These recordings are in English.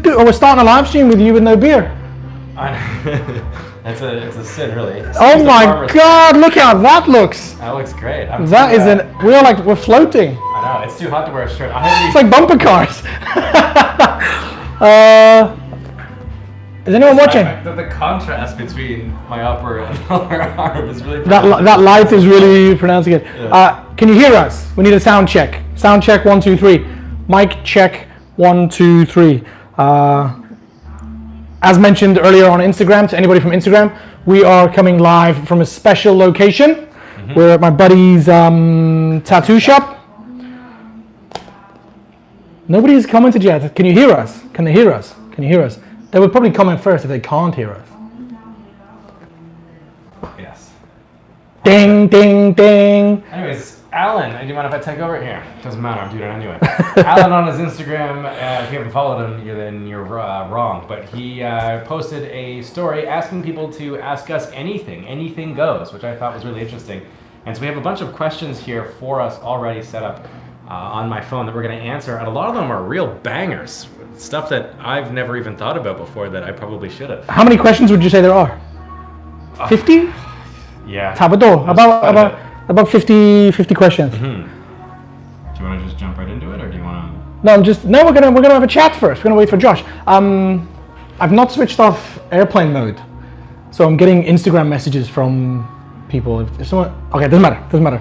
We're starting a live stream with you with no beer. It's a sin, really. Oh my God! Look how that looks. That looks great. We're floating. I know. It's too hot to wear a shirt. It's like bumper cars. Is anyone watching? The contrast between my upper and lower arm is really. That light is really pronouncing it. Yeah. Can you hear us? We need a sound check. Sound check 1 2 3. Mic check 1 2 3. As mentioned earlier on Instagram, to anybody from Instagram, we are coming live from a special location. Mm-hmm. We're at my buddy's tattoo shop. Nobody's commented yet. Can you hear us? Can they hear us? Can you hear us? They would probably comment first if they can't hear us. Yes. Ding, ding, ding. Anyways, Allan, do you mind if I take over here? Doesn't matter, I'm doing it anyway. Allan on his Instagram, if you haven't followed him, then you're wrong. But he posted a story asking people to ask us anything. Anything goes, which I thought was really interesting. And so we have a bunch of questions here for us already set up on my phone that we're going to answer. And a lot of them are real bangers. Stuff that I've never even thought about before that I probably should have. How many questions would you say there are? 50? Yeah. About 50 questions. Mm-hmm. Do you want to just jump right into it, or do you want to? No, we're gonna have a chat first. We're gonna wait for Josh. I've not switched off airplane mode, so I'm getting Instagram messages from people. If someone, okay, doesn't matter.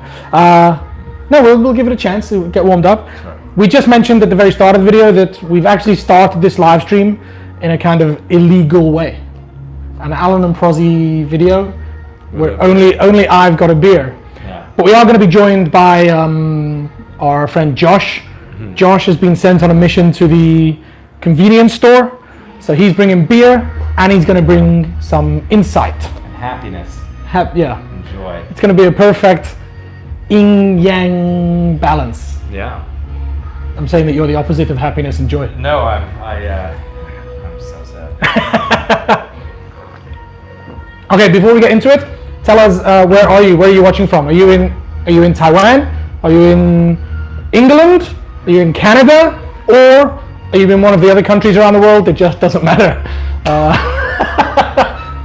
No, we'll give it a chance to get warmed up. Sure. We just mentioned at the very start of the video that we've actually started this live stream in a kind of illegal way. An Allan and Prozzie video where only I've got a beer. Yeah. But we are going to be joined by our friend Josh. Mm-hmm. Josh has been sent on a mission to the convenience store. So he's bringing beer and he's going to bring some insight. And happiness. Yeah. Enjoy. It's going to be a perfect yin-yang balance. Yeah. I'm saying that you're the opposite of happiness and joy. No, I'm so sad. Okay, before we get into it, tell us where are you? Where are you watching from? Are you in Taiwan? Are you in England? Are you in Canada? Or are you in one of the other countries around the world? It just doesn't matter.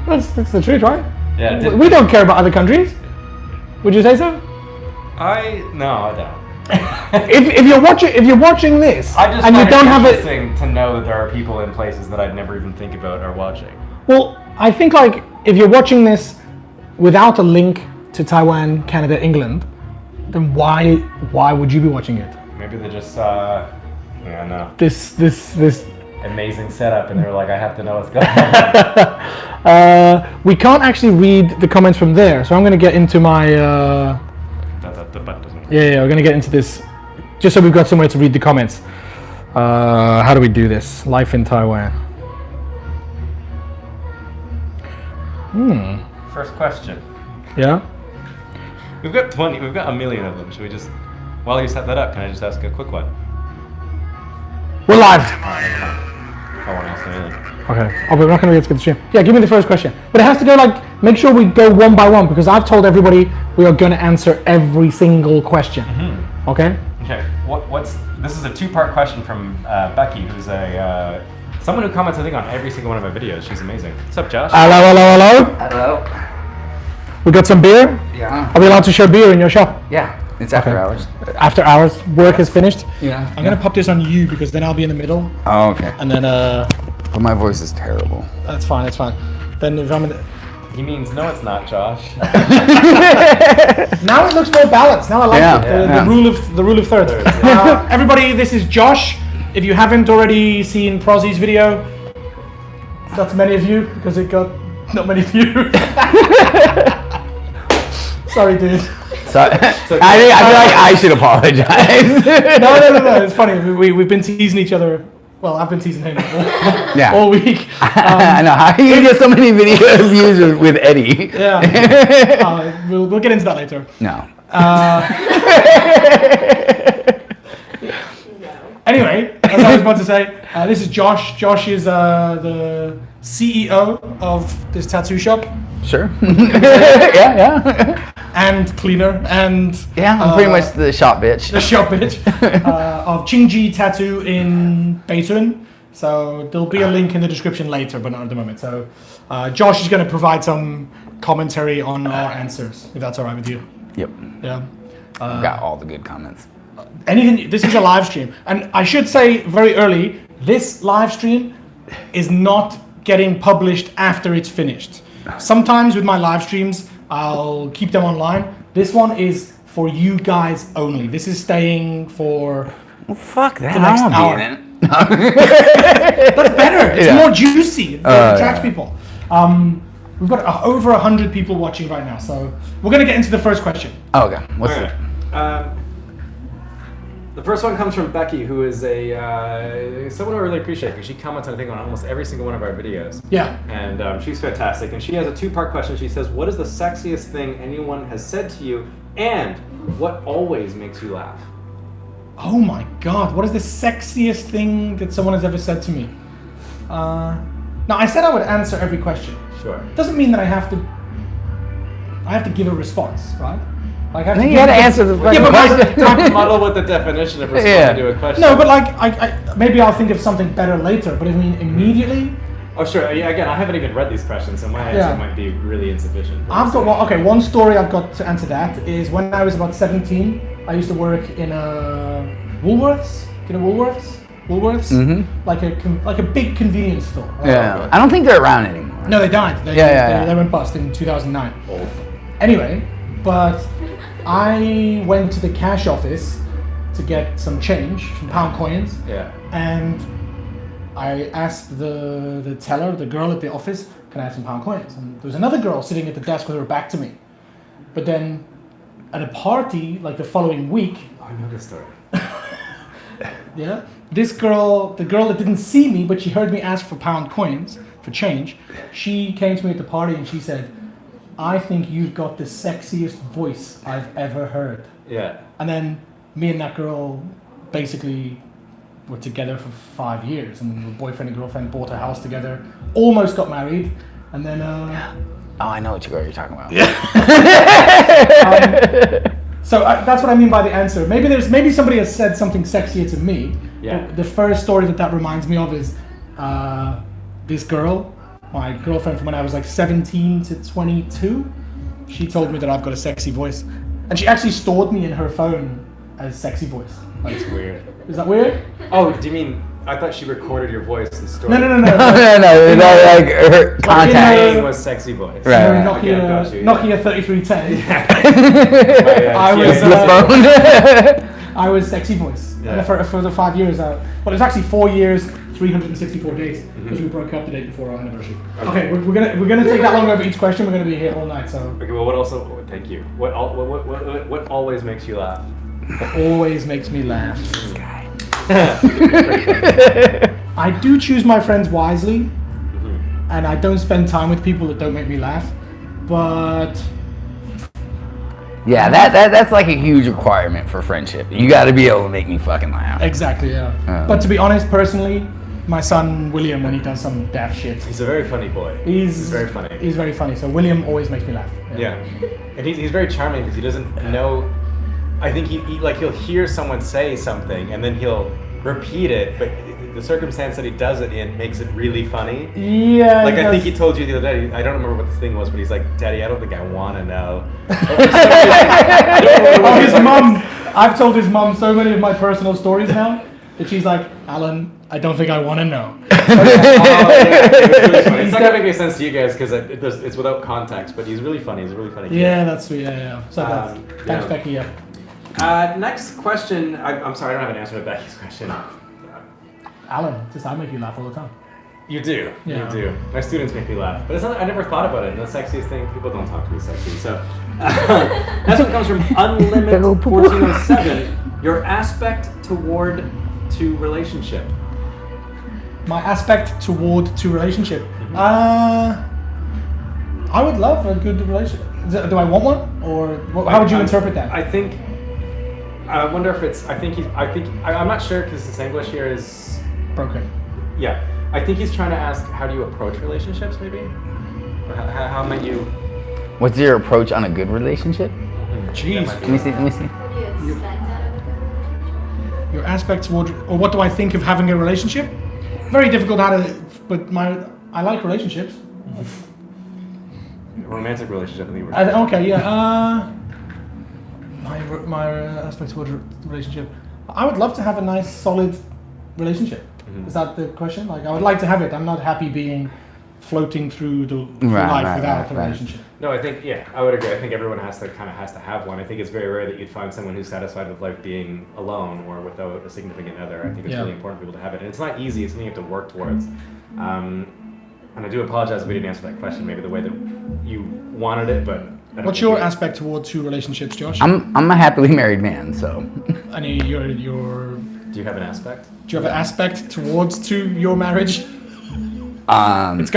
That's the truth, right? Yeah. We don't care about other countries. Would you say so? No, I don't. if you're watching this I just and you don't have it, interesting to know that there are people in places that I'd never even think about are watching. Well, I think like if you're watching this without a link to Taiwan, Canada, England, then why would you be watching it? Maybe they just saw, no. This Amazing setup, and they were like, I have to know what's going on. We can't actually read the comments from there, so I'm going to get into my. Yeah, we're going to get into this, just so we've got somewhere to read the comments. How do we do this? Life in Taiwan. First question. Yeah. We've got a million of them. Should we just, while you set that up, can I just ask a quick one? We're live. I won't ask anything. Okay. Oh, but we're not going to get to the stream. Yeah, give me the first question. But it has to go make sure we go one by one, because I've told everybody we are going to answer every single question. Mm-hmm. Okay? Okay. This is a two-part question from Becky, who's someone who comments, I think, on every single one of my videos. She's amazing. What's up, Josh? Hello. We got some beer? Yeah. Are we allowed to share beer in your shop? Yeah. It's after hours. After hours. Work is finished? Yeah. I'm going to pop this on you because then I'll be in the middle. Oh, okay. And then, But my voice is terrible. That's fine. Then if I'm in the... He means, no, it's not, Josh. Now it looks more balanced. Now I like it. The rule of thirds. Everybody, this is Josh. If you haven't already seen Prozzie's video, that's many of you because it got not many views. Sorry, dude. Sorry. I feel like I should apologize. No. It's funny. We've been teasing each other. Well, I've been teasing him all week. I know. How do you get so many video views with Eddie? Yeah. We'll get into that later. No. Anyway, as I was about to say, this is Josh. Josh is the CEO of this tattoo shop. Sure. Yeah. And cleaner and I'm pretty much the shop bitch. The shop bitch of Qingji Tattoo in Beitun. So there'll be a link in the description later, but not at the moment. So Josh is going to provide some commentary on our answers, if that's all right with you. Yep. Yeah. I've got all the good comments. Anything. This is a live stream, and I should say very early, this live stream is not getting published after it's finished. Sometimes with my live streams, I'll keep them online. This one is for you guys only. This is staying for Well, fuck that. the next I hour. want to be in it. That's better. It's more juicy. It attracts yeah. people. We've got over 100 people watching right now, so we're going to get into the first question. Oh, okay. What's All it? right. The first one comes from Becky, who is someone I really appreciate because she comments, I think, on almost every single one of our videos. Yeah. And she's fantastic. And she has a two-part question. She says, what is the sexiest thing anyone has said to you, and what always makes you laugh? Oh my God, what is the sexiest thing that someone has ever said to me? Now, I said I would answer every question. Sure. Doesn't mean that I have to give a response, right? Like I have I think to you gotta answer the fucking question. Have to muddle with the definition of responding to a question. No, but like I maybe I'll think of something better later. But I mean immediately. Oh sure. Yeah. Again, I haven't even read these questions, so my answer might be really insufficient. I've got one story I've got to answer that is when I was about 17, I used to work in a Woolworths. Do you know Woolworths? Woolworths? Mm-hmm. Like a big convenience store. Right? Yeah. I don't think they're around anymore. No, they died. They went bust in 2009. Old. Anyway, but I went to the cash office to get some change, some pound coins. Yeah. And I asked the teller, the girl at the office, can I have some pound coins? And there was another girl sitting at the desk with her back to me. But then at a party, like the following week, Oh, I know this story. yeah, this girl, the girl that didn't see me, but she heard me ask for pound coins, for change, she came to me at the party and she said, I think you've got the sexiest voice I've ever heard. Yeah. And then me and that girl basically were together for 5 years, and we were boyfriend and girlfriend, bought a house together, almost got married, and then Oh, I know what you're talking about. so that's what I mean by the answer. Maybe somebody has said something sexier to me. Yeah. But the first story that reminds me of is this girl, my girlfriend from when I was like 17 to 22. She told me that I've got a sexy voice, and she actually stored me in her phone as sexy voice. That's weird. Is that weird? Oh, do you mean? I thought she recorded your voice and stored. No. No, like her contact. Her name was sexy voice. Right. Her Okay, got you, Nokia 3310. I I was sexy voice. Yeah. And for the 5 years. Well, it's actually 4 years, 364 days because we broke up the day before our anniversary. Okay, we're gonna take that long over each question. We're gonna be here all night. So. Okay. Well, what also? Thank you. What always makes you laugh? Always makes me laugh. I do choose my friends wisely, and I don't spend time with people that don't make me laugh. But Yeah, that's like a huge requirement for friendship. You got to be able to make me fucking laugh. exactly, yeah. But to be honest, personally, my son William, when he does some daft shit, He's a very funny boy. he's very funny. He's very funny. So William always makes me laugh. Yeah, and he's very charming because he doesn't know. I think he'll hear someone say something and then he'll repeat it, but the circumstance that he does it in makes it really funny. Yeah. Like I think he told you the other day. I don't remember what the thing was, but he's like, "Daddy, I don't think I want to know." Oh, his mum. I've told his mum so many of my personal stories now that she's like, Alan, I don't think I want to know. It's really funny. It's not gonna make any sense to you guys because it's without context, but he's really funny. He's a really funny kid. Yeah, that's sweet. Yeah. So thanks, yeah. Becky. Yeah. Next question. I'm sorry, I don't have an answer to Becky's question. Alan, I make you laugh all the time. You do. Yeah. You do. My students make me laugh. But it's not, I never thought about it. And the sexiest thing, people don't talk to me sexy. So, next one comes from Unlimit1407. Your aspect toward to relationship. My aspect toward to relationship. I would love a good relationship. Do I want one, or how would you interpret that? I think. I wonder if it's. I'm not sure because his English here is broken. Yeah, I think he's trying to ask how do you approach relationships, maybe. Or how might you? What's your approach on a good relationship? Jeez. Let me see. What do you expect out of a good relationship? Your aspect toward, or what do I think of having a relationship? very difficult how to. But I like relationships. Romantic relationship, I think. Okay, yeah. My aspect toward relationship. I would love to have a nice, solid relationship. Is that the question? Like, I would like to have it. I'm not happy being floating through life without a relationship. No, I think I would agree. I think everyone has to have one. I think it's very rare that you'd find someone who's satisfied with life being alone or without a significant other. I think it's really important for people to have it, and it's not easy. It's something you have to work towards. And I do apologize if we didn't answer that question maybe the way that you wanted it, but. What's your aspect towards two relationships, Josh? I'm a happily married man, so. And you're. Do you have an aspect? Do you have an aspect towards your marriage? It's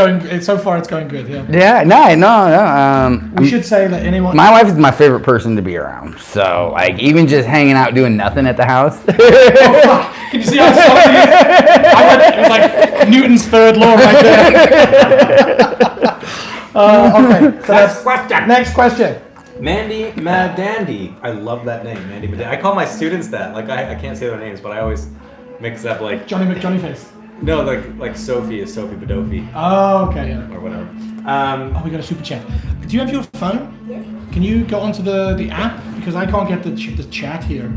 so far it's going good, yeah. Yeah, no. We should say that anyone. My wife is my favorite person to be around, so like even just hanging out doing nothing at the house. Oh fuck! Can you see how slow he is? It was like Newton's third law right there. Okay, so next question. Mandy Madandy. I love that name, Mandy Madandy. I call my students that. Like I can't say their names, but I always mix up like Johnny McJohnnyface. No, like Sophie is Sophie Badofi. Oh, okay, yeah. Or whatever. We got a super chat. Do you have your phone? Yes. Can you go onto the app? Because I can't get the chat here.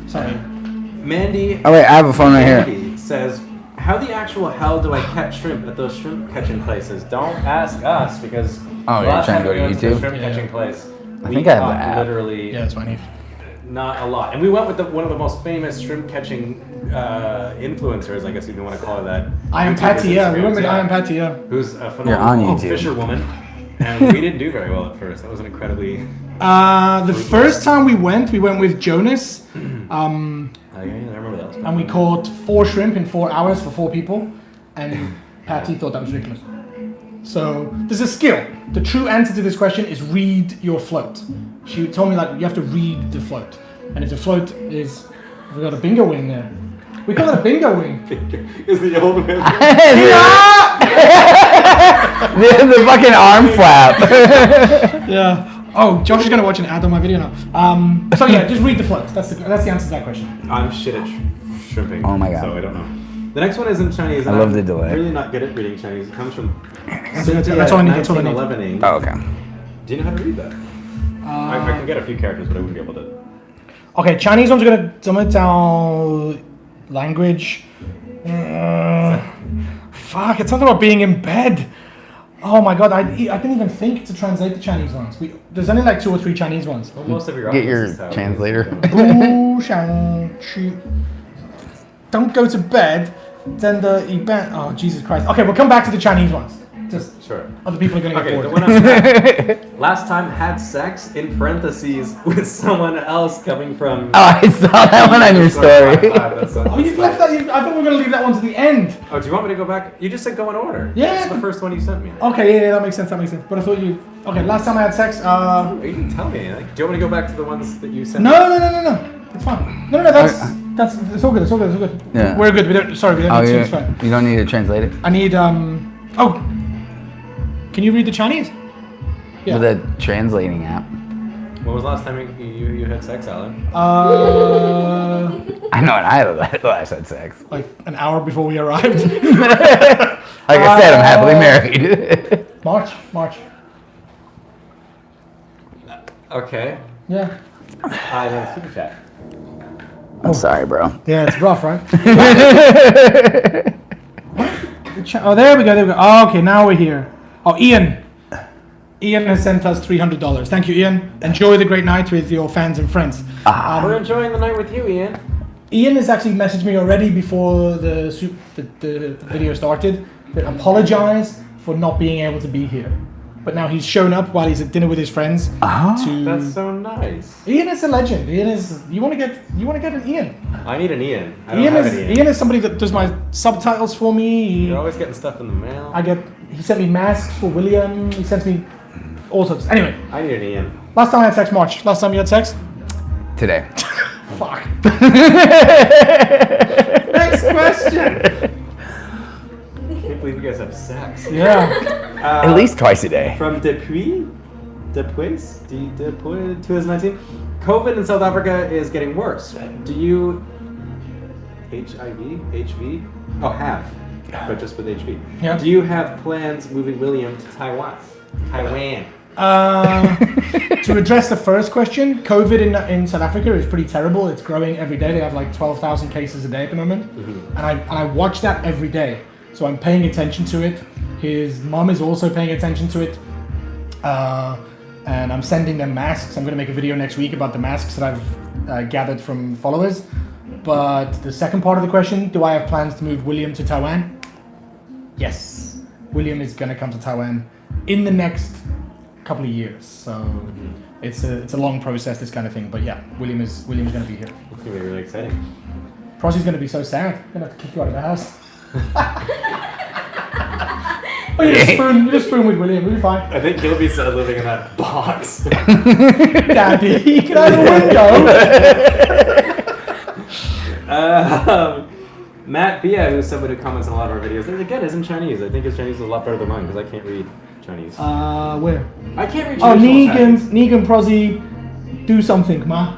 Sorry. Mandy. Oh wait, I have a phone right here. Says, how the actual hell do I catch shrimp at those shrimp catching places? Don't ask us because you're trying to go to YouTube? Shrimp catching place. I think I have the app. Literally. Yeah, that's what I need. Not a lot. And we went with one of the most famous shrimp catching influencers, I guess you want to call her that. I Am Patty, yeah. We went with I Am Patty, yeah. Who's a phenomenal fisherwoman. And we didn't do very well at first. That was an incredibly... the first time we went with Jonas. I remember that. And we caught 4 shrimp in 4 hours for 4 people. And Patty thought that was ridiculous. So, there's a skill. The true answer to this question is read your float. She told me, like, you have to read the float. And if the float is... We got a bingo wing there. We call it a bingo wing. Is the old man... The fucking arm flap. Yeah. Oh, Josh is going to watch an ad on my video now. So yeah, just read the float. That's the answer to that question. I'm shit at shrimping. Oh my god. So I don't know. The next one is in Chinese. I love the delay. I'm really not good at reading Chinese. It comes from That's all I need. That's all I need. Oh, okay. Do you know how to read that? I can get a few characters, but I wouldn't be able to. Okay, Chinese ones are gonna tell language. Fuck, it's something about being in bed. Oh my god, I didn't even think to translate the Chinese ones. There's only like 2 or 3 Chinese ones. Well, most of your get your translator. Don't go to bed. Then the event. Oh Jesus Christ. Okay, we'll come back to the Chinese ones. Just sure. Other people are gonna get bored. The one after last time had sex in parentheses with someone else coming from. Oh, I saw that one on your story. Oh, you've left that. I thought we were gonna leave that one to the end. Oh, do you want me to go back? You just said go in order. Yeah. That's the first one you sent me. Okay, yeah, that makes sense. But I thought you. Okay, last time I had sex. You didn't tell me. Like, do you want me to go back to the ones that you sent? No. It's fine. No. That's it's all good. It's all good. Yeah. We're good. We don't need to. It's fine. You don't need to translate it. I need Oh. Can you read the Chinese? Yeah. With a translating app. When was the last time you had sex, Allan? I know when I last had sex. Like an hour before we arrived. Like I said, I'm happily married. March. Okay. Yeah. I have super chat. I'm sorry, bro. Yeah, it's rough, right? Oh, there we go. Oh, okay, now we're here. Oh, Ian has sent us $300. Thank you, Ian. Enjoy the great night with your fans and friends. We're enjoying the night with you, Ian. Ian has actually messaged me already before the video started to apologize for not being able to be here. But now he's shown up while he's at dinner with his friends. That's so nice. Ian is a legend. You want to get an Ian. I need an Ian. Ian is somebody that does my subtitles for me. You're always getting stuff in the mail. He sent me masks for William. He sends me all sorts. Anyway. I need an Ian. Last time I had sex, March. Last time you had sex? Today. Fuck. Next question. I can't believe you guys have sex. Yeah. At least twice a day. From Depuis 2019. COVID in South Africa is getting worse. Do you HIV? HV? Oh, have. but just with HV. Yeah. Do you have plans moving William to Taiwan? To address the first question, COVID in South Africa is pretty terrible. It's growing every day. They have like 12,000 cases a day at the moment, and I watch that every day. So I'm paying attention to it. His mom is also paying attention to it, and I'm sending them masks. I'm going to make a video next week about the masks that I've gathered from followers. But the second part of the question, do I have plans to move William to Taiwan? Yes, William is going to come to Taiwan in the next couple of years. So it's a long process, this kind of thing. But yeah, William's going to be here. It's going to be really exciting. Prozzie's going to be so sad. I'm going to have to kick you out of the house. Oh, you just spoon with William. We'll be fine. I think he'll be sad living in that box. Daddy, get out of the window. Matt Bia, who's somebody who comments on a lot of our videos, again isn't Chinese. I think his Chinese is a lot better than mine because I can't read Chinese. Where? I can't read Oh, traditional Chinese. Negan Prozzie, do something, ma.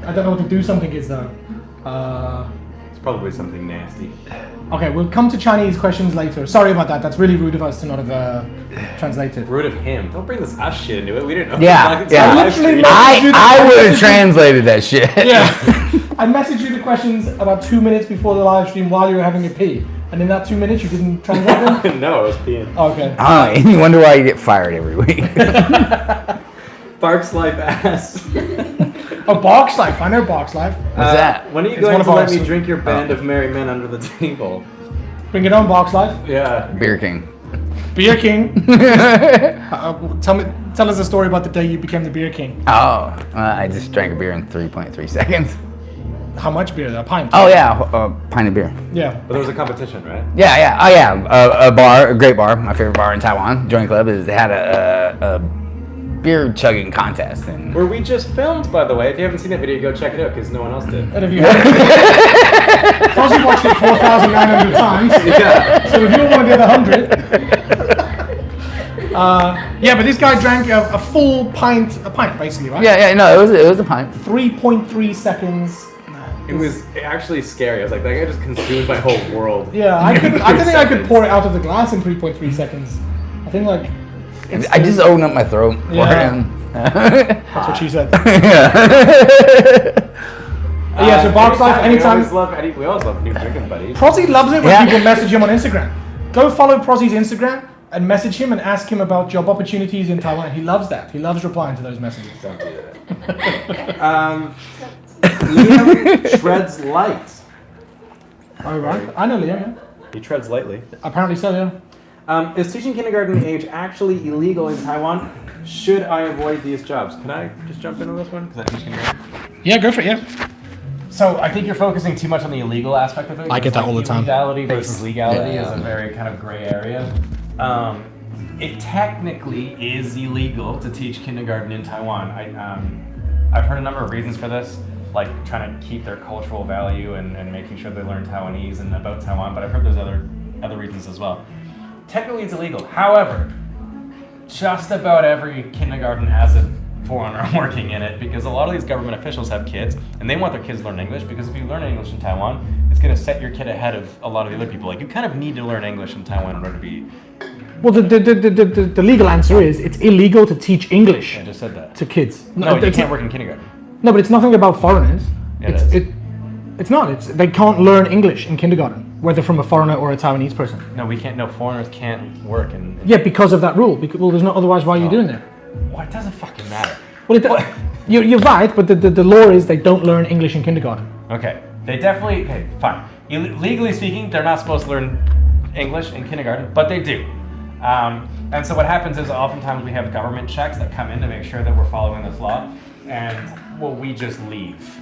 I don't know what the do something is though. It's probably something nasty. Okay, we'll come to Chinese questions later. Sorry about that. That's really rude of us to not have translated. Rude of him. Don't bring this us shit into it. We didn't know. Yeah. literally I would have translated that shit. Yeah. I messaged you the questions about 2 minutes before the live stream while you were having a pee. And in that 2 minutes, you didn't translate them? No, I was peeing. Okay. Oh, you wonder why you get fired every week. Barks Life asks. Oh, Box Life. I know Box Life. What's that? When are you It's going one to of let ours. me drink your band of merry men under the table? Bring it on, Box Life. Yeah. Beer King. Beer King. Tell us a story about the day you became the Beer King. Oh, I just drank a beer in 3.3 seconds. How much beer? A pint? Oh yeah, a pint of beer. Yeah. But there was a competition, right? Yeah. Oh yeah, a bar, a great bar, my favorite bar in Taiwan, Joint Club. They had a beer chugging contest, and Where we just filmed, by the way. If you haven't seen that video, go check it out because no one else did. And if you haven't, Prozzie watched it 4,900 times. Yeah. So if you're one of the other 100. Yeah, but this guy drank a full pint, basically, right? yeah, no, it was a pint. 3.3 seconds. It was actually scary. I was like, that guy just consumed my whole world. Yeah, I don't think I could pour it out of the glass in 3.3 seconds. I think like. I just opened up my throat. Yeah. That's what she said. Yeah, so Box Life, anytime. We always love new drinking buddies. Prozzie loves it when Yeah. people message him on Instagram. Go follow Prozzie's Instagram and message him and ask him about job opportunities in Taiwan. He loves that. He loves replying to those messages. Don't do that. Liam treads light. Oh, right. I know Liam, yeah. He treads lightly. Apparently so, yeah. Is teaching kindergarten age actually illegal in Taiwan? Should I avoid these jobs? Can I just jump into this one? Because I teach kindergarten. Yeah, go for it, yeah. So I think you're focusing too much on the illegal aspect of it. I get that all the time. Legality versus legality Yeah. is a very kind of gray area. It technically is illegal to teach kindergarten in Taiwan. I've heard a number of reasons for this, like trying to keep their cultural value and making sure they learn Taiwanese and about Taiwan, but I've heard there's other reasons as well. Technically it's illegal. However, just about every kindergarten has a foreigner working in it because a lot of these government officials have kids and they want their kids to learn English because if you learn English in Taiwan, it's going to set your kid ahead of a lot of the other people. Like you kind of need to learn English in Taiwan in order to be... Well, the legal answer is it's illegal to teach English I just said that. to kids. No, you it's can't not- work in kindergarten. No, but it's nothing about foreigners. Yeah, it is. It's not. They can't learn English in kindergarten, whether from a foreigner or a Taiwanese person. No, foreigners can't work in... Yeah, because of that rule. Well, there's not otherwise. Why are you doing that? Well, it doesn't fucking matter. Well, you're right, but the law is they don't learn English in kindergarten. Okay, they definitely... Okay, fine. Legally speaking, they're not supposed to learn English in kindergarten, but they do. And so what happens is oftentimes we have government checks that come in to make sure that we're following this law, and well, we just leave.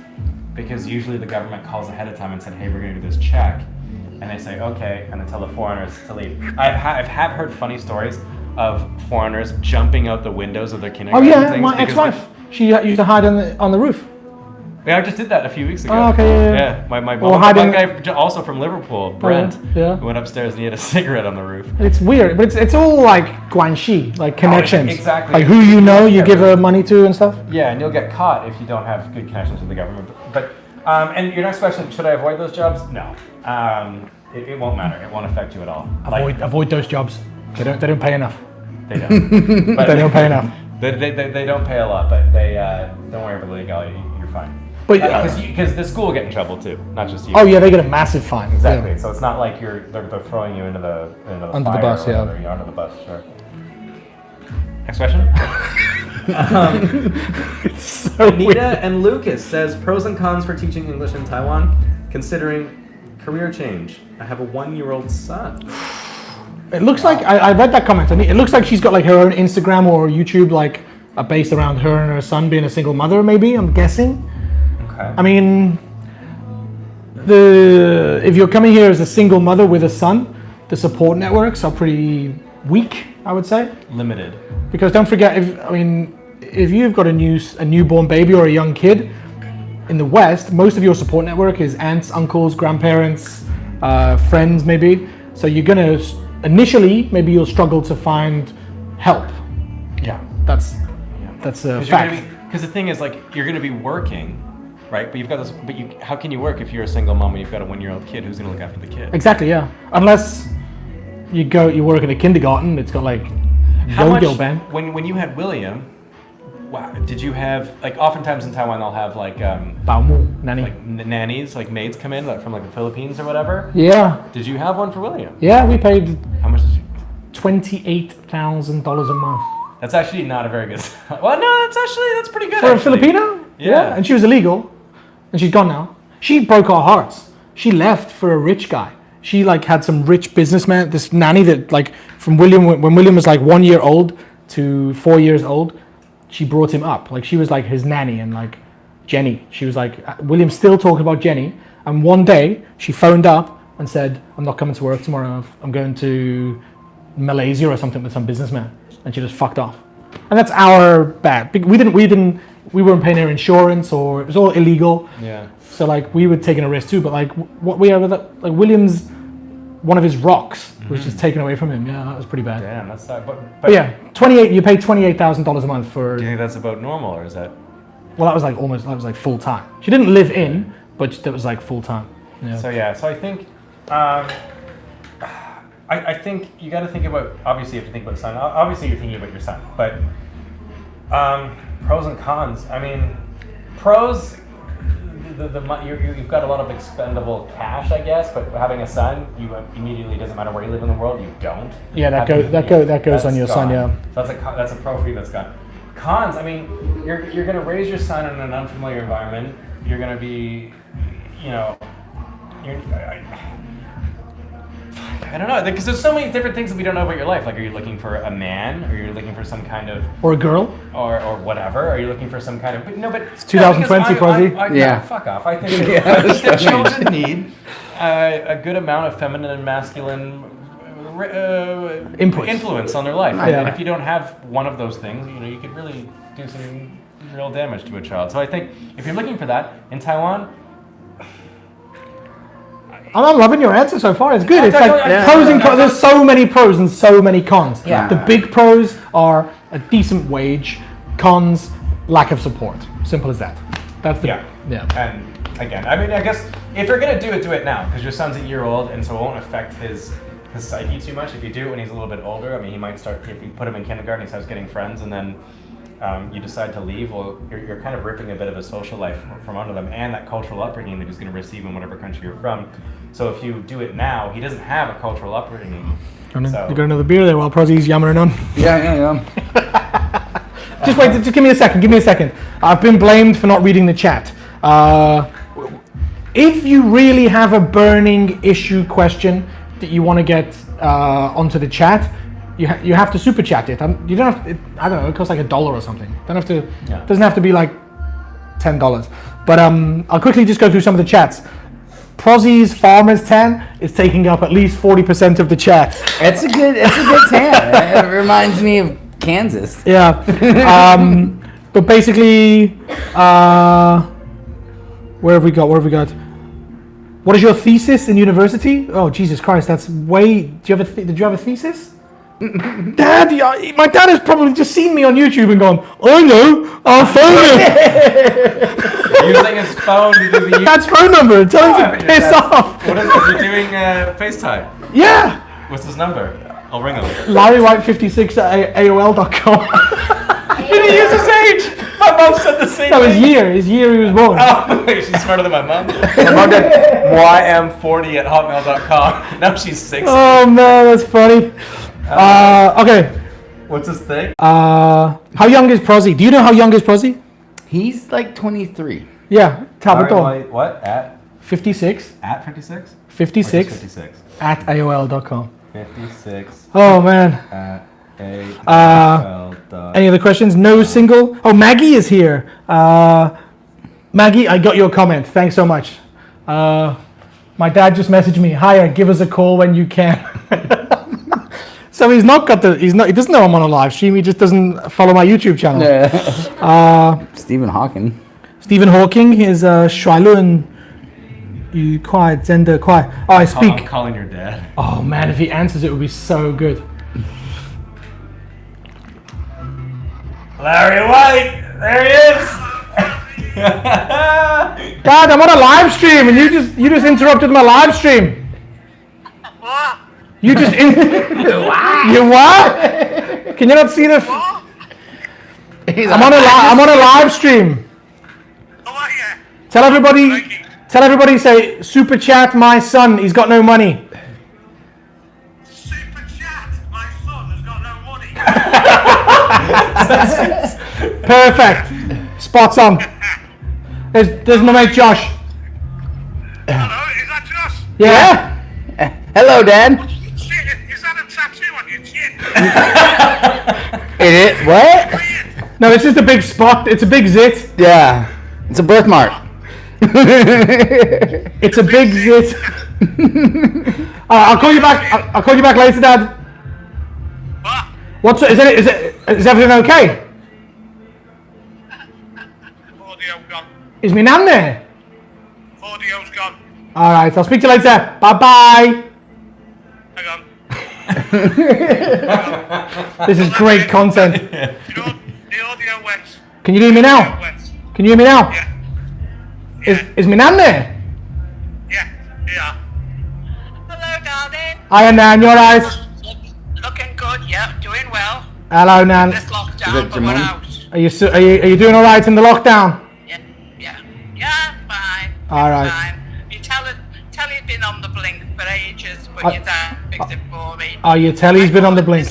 Because usually the government calls ahead of time and said, hey, we're going to do this check. And they say, okay, and they tell the foreigners to leave. I've heard funny stories of foreigners jumping out the windows of their Oh kindergarten yeah, things. my because ex-wife. She used to hide on the roof. Yeah, I just did that a few weeks ago. Oh, okay, yeah. My Or one hiding- guy also from Liverpool, Brent, yeah. who went upstairs and he had a cigarette on the roof. It's weird, but it's all like guanxi, like connections. exactly. Like who you know, you give her money to and stuff. Yeah, and you'll get caught if you don't have good connections with the government. But and your next question, should I avoid those jobs? No. it won't matter. It won't affect you at all. Avoid those jobs. They don't pay enough. They don't. But They don't pay enough. They don't pay a lot, but they don't worry about the legality. You're fine. But Because the school will get in trouble too, not just you. oh yeah, they get a massive fine. Exactly. Yeah. So it's not like they're throwing you into the Under the fire bus, or yeah. whatever. You're under the bus, sure. Next question. It's so Anita weird. and Lucas says pros and cons for teaching English in Taiwan, considering career change. I have a 1-year-old son. It looks like I read that comment, and it looks like she's got like her own Instagram or YouTube, like based around her and her son being a single mother. Maybe I'm guessing. Okay. I mean, if you're coming here as a single mother with a son, the support networks are pretty weak, I would say. Limited. Because don't forget, if you've got a newborn baby or a young kid in the West, most of your support network is aunts, uncles, grandparents, friends, maybe. So you're gonna initially maybe you'll struggle to find help. Yeah, that's a fact. Because the thing is, like, you're going to be working, right? But you've got this. But how can you work if you're a single mom and you've got a 1-year-old kid who's going to look after the kid? Exactly, yeah. Unless you work in a kindergarten, it's got like yo-yo band. When you had William, wow, did you have, like, oftentimes in Taiwan they'll have like nanny. like nannies, like maids come in, like from like the Philippines or whatever. Yeah. Did you have one for William? Yeah, we paid How much did you? $28,000 a month. That's actually not a very good. Well, no, that's pretty good For a actually. Filipino? Yeah. And she was illegal, and she's gone now. She broke our hearts. She left for a rich guy. She like had some rich businessman, this nanny that like from William, when William was like 1 year old to 4 years old, she brought him up. Like she was like his nanny, and like Jenny. She was like, William still talking about Jenny. And one day she phoned up and said, I'm not coming to work tomorrow. I'm going to Malaysia or something with some businessman. And she just fucked off. And that's our bad. We weren't paying her insurance, or it was all illegal. Yeah. So like we were taking a risk too. But like what we have with that, like William's, one of his rocks was just taken away from him. Yeah, that was pretty bad. Damn, that's not. But yeah, you pay $28,000 a month for. Do you think that's about normal, or is that? Well, that was like full time. She didn't live in, but that was like full time. Yeah. So I think, I think you got to think about. Obviously, you have to think about son. Obviously, you're thinking about your son, but pros and cons. I mean, pros. You've got a lot of expendable cash, I guess. But having a son, you immediately, doesn't matter where you live in the world, you don't. Yeah, that goes on your son. Yeah. So that's a pro for you. That's gone. Cons. I mean, you're going to raise your son in an unfamiliar environment. You're going to be, I don't know, because there's so many different things that we don't know about your life. Like, are you looking for a man, or are you looking for some kind of, or a girl, or whatever? Are you looking for some kind of? But it's 2020, Prozzie. Yeah, fuck off. I think that children need a good amount of feminine and masculine influence on their life. Yeah. And if you don't have one of those things, you could really do some real damage to a child. So I think if you're looking for that in Taiwan. I'm loving your answer so far. It's good. It's like Yeah. pros and cons. There's so many pros and so many cons. Yeah. The big pros are a decent wage. Cons, lack of support. Simple as that. That's the Yeah. And again, I mean, I guess if you're gonna do it now, because your son's a year old, and so it won't affect his psyche too much. If you do it when he's a little bit older, I mean, he might start. If you put him in kindergarten, he starts getting friends, and then you decide to leave. Well, you're kind of ripping a bit of his social life from under them, and that cultural upbringing that he's going to receive in whatever country you're from. So if you do it now, he doesn't have a cultural upbringing. You got another beer there while Prozzie's yammering on. Yeah. Just wait. Just give me a second. I've been blamed for not reading the chat. If you really have a burning issue question that you want to get onto the chat, you have to super chat it. You don't have. I don't know. It costs like $1 or something. Don't have to. Yeah. Doesn't have to be like $10. But I'll quickly just go through some of the chats. Prozzie's Farmer's Tan is taking up at least 40% of the chat. It's a good tan. It reminds me of Kansas. Yeah. But basically, where have we got? What is your thesis in university? Oh, Jesus Christ, that's way. Did you have a thesis? Dad, my dad has probably just seen me on YouTube and gone, I know, I'll phone him. Using his phone to do the Dad's phone number and tell him to piss off. What is it? You're doing FaceTime. Yeah. What's his number? I'll ring him. LarryWhite56 at AOL.com. Did he use his age? My mom said the same That was thing. his year he was born. Oh, wait, she's smarter than my mom. My mom did ym40 at hotmail.com. Now she's 6. Oh man, that's funny. Okay. What's his thing? How young is Prozzie? Do you know how young is Prozzie? He's like 23. Yeah, Tabitha. What? At? 56. At 56? 56 56. at AOL.com. 56 Oh man. at AOL.com. Any other questions? No single. Oh, Maggie is here. Maggie, I got your comment. Thanks so much. My dad just messaged me. Hiya, give us a call when you can. So he doesn't know I'm on a live stream. He just doesn't follow my YouTube channel. Stephen Hawking. Stephen Hawking is Schweilun. You quiet, Zender, quiet. Oh, I speak. I'm calling your dad. Oh man, if he answers, it would be so good. Larry White, there he is. Dad, I'm on a live stream, and you just interrupted my live stream. What? You just you what? Can you not see the? I'm on a live stream. How are you? Tell everybody, say super chat my son. He's got no money. Super chat. My son has got no money. Perfect. Spots on. There's my mate Josh. Hello, is that Josh? Yeah. Hello, Dad. Shit, is that a tattoo on your chin? It is what? Weird. No, it's just a big spot. It's a big zit. Yeah, it's a birthmark. It's a big zit. I'll call you back. I'll call you back later, Dad. What? Is everything okay? Audio gone. Is my nan there? Audio's gone. All right. I'll speak to you later. Bye bye. Hang on. This is great content. You know, the audio went. Can you hear me now? Went. Can you hear me now? Yeah. Is my nan there? Yeah. Yeah. Hello, darling. Hiya, Nan. You alright? Looking good, yeah, doing well. Hello, Nan. This Is lockdown, it but we're Jamon? out. Are you doing alright in the lockdown? Yeah, fine. All right. Fine. You tell he's been on the blink for ages, but your dad fixed it for me. Oh, you tell he's been on the blink.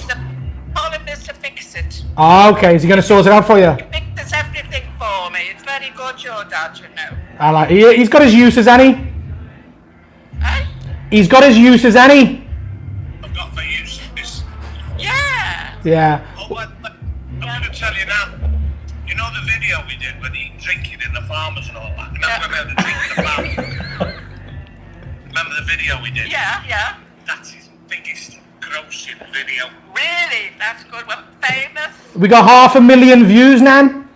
Call him Mr. Fix-It. Oh, okay. Is he going to sort it out for you? He fixes everything for me. It's very good, your dad, you know. I like. He's got his uses, hasn't he? Hey? He's got his uses, hasn't he? I've got for you this. Yeah. Yeah. Oh, well, I'm going to tell you now. You know the video we did with the drinking in the farmers and all that? Remember we had the drinking in the farmers? Remember the video we did? Yeah. That's his biggest grossing video. Really? That's good. Well, famous. We got 500,000 views, Nan.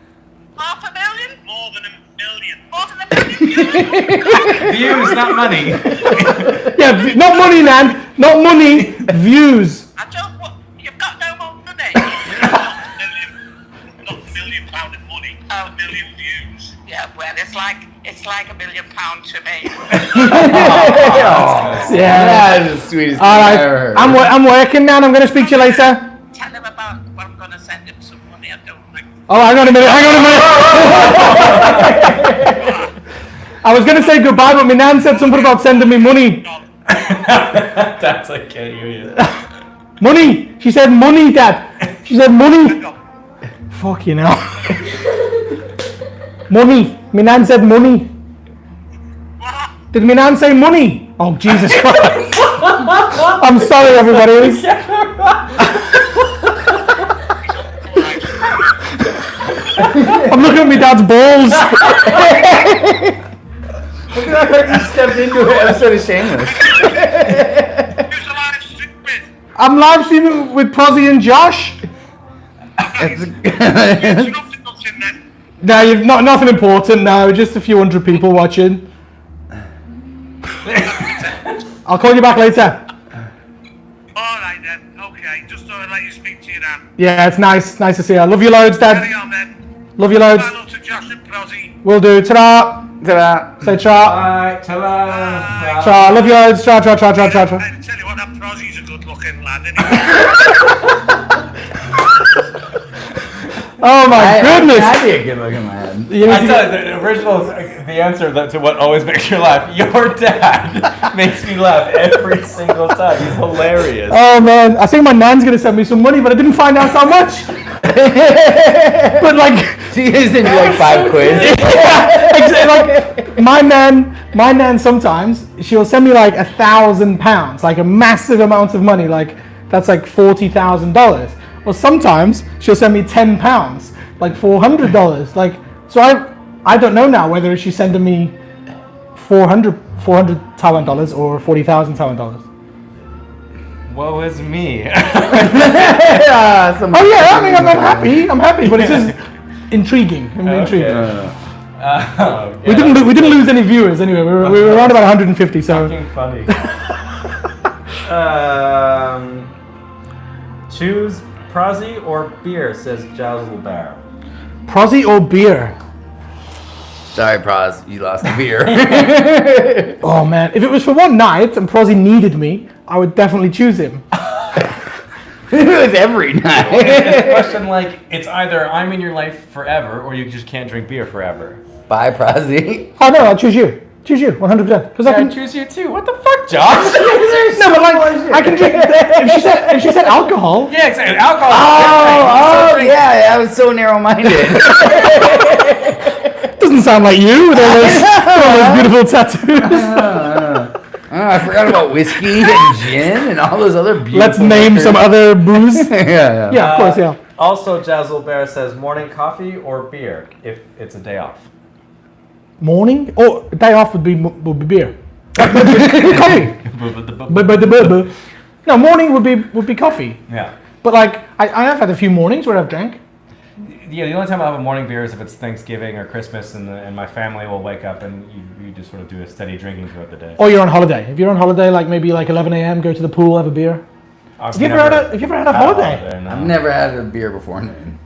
500,000? More than a million. More than a million? Views, not money. Yeah, not money, Nan. Not money. Views. I don't want. You've got no more money. Not £1 million in money. Oh. A million views. Yeah, well, it's like £1 million to me. Yeah. That is the sweetest All thing right. I ever heard. I'm working, Nan. I'm going to speak to you later. Tell him about. Well, I'm going to send him some money. I don't think. Oh, hang on a minute. I was going to say goodbye, but my Nan said something about sending me money. That's I can't hear you. Money. She said money, Dad. She said money. Fuck you now. Money. My Nan said money. Did my Nan say money? Oh, Jesus Christ. I'm sorry, everybody. I'm looking at my dad's balls. Look at that, you stepped into it. I'm sort of shameless. Who's the live stream with? I'm live streaming with Prozzie and Josh. It's an obstacles in there. No, you've nothing important. No, just a few hundred people watching. I'll call you back later. Alright then, okay. Okay, just thought I'd let you speak to your dad. Yeah, it's nice to see you. Love you loads, Carry Dad. on then. Love you loads. Final to Josh and Prozzie. Will do. Ta-da. Ta-da. Say cha. Bye. Ta-da. Cha. Love you loads. Cha. I tell you what, that Prozzie's a good looking lad, isn't he? Oh my goodness. That'd be a good looking man. You need I to- tell you, the original, the answer to what always makes you laugh. Your dad makes me laugh every single time. He's hilarious. Oh man, I think my nan's gonna send me some money, but I didn't find out how much. But like, She is in like 5 quid. like my nan sometimes she'll send me like £1,000, like a massive amount of money, like that's like $40,000. Or sometimes she'll send me £10, like $400. Like, so I don't know now whether she's sending me 400 Taiwan dollars or 40,000 Taiwan dollars. Woe is me. Oh yeah, I mean, I'm happy, but it's just intriguing. Intriguing. We didn't lose any viewers anyway. We were around about 150. So Fucking funny. Choose Prozzie or beer, says Jazzle Bear. Prozzie or beer? Sorry, Proz, you lost the beer. Oh man, if it was for one night and Prozzie needed me, I would definitely choose him. It was every night. It's a question like, it's either I'm in your life forever or you just can't drink beer forever. Bye, Prozzie. Oh no, I'll choose you. Choose you, 100%. Because I I can choose you too. What the fuck, Josh? No, but like I can drink. If she said alcohol. Yeah, exactly. Alcohol. Oh, yeah, I was so narrow-minded. Doesn't sound like you with all those beautiful tattoos. I forgot about whiskey and gin and all those other beautiful Let's name liquors. some other booze. Yeah. Yeah, of course, yeah. Also, Jazzle Bear says morning coffee or beer if it's a day off. Morning or day off would be beer. Coffee. No, morning would be coffee. Yeah. But like I have had a few mornings where I've drank. Yeah, the only time I'll have a morning beer is if it's Thanksgiving or Christmas and my family will wake up and you just sort of do a steady drinking throughout the day. Or you're on holiday. If you're on holiday, like maybe like 11 a.m., go to the pool, have a beer. Have you ever had a holiday? No. I've never had a beer before noon.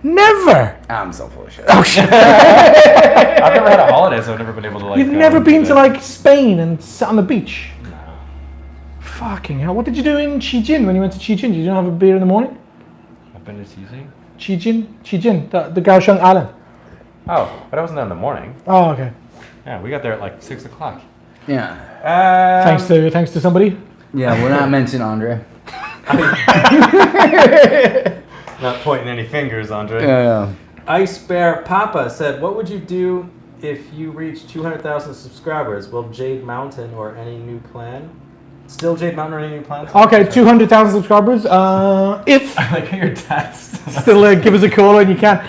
Never. I'm so full of shit. Oh shit. I've never had a holiday, so I've never been able to like. You've go never and been do to that. like Spain and sat on the beach? No. Fucking hell. What did you do in Chijin when you went to Chijin? Did you not have a beer in the morning? I've been to TC. Chijin, the Kaohsiung Allan. Oh, but I wasn't there in the morning. Oh, okay. Yeah, we got there at like 6 o'clock. Yeah. Thanks to somebody. Yeah, we're not mentioning Andre. Not pointing any fingers, Andre. Yeah. Ice Bear Papa said, "What would you do if you reach 200,000 subscribers? Will Jade Mountain or any new plan? Still Jade Mountain or any new plans?" Okay, 200,000 subscribers. If I like how your dad's still give us a call when you can.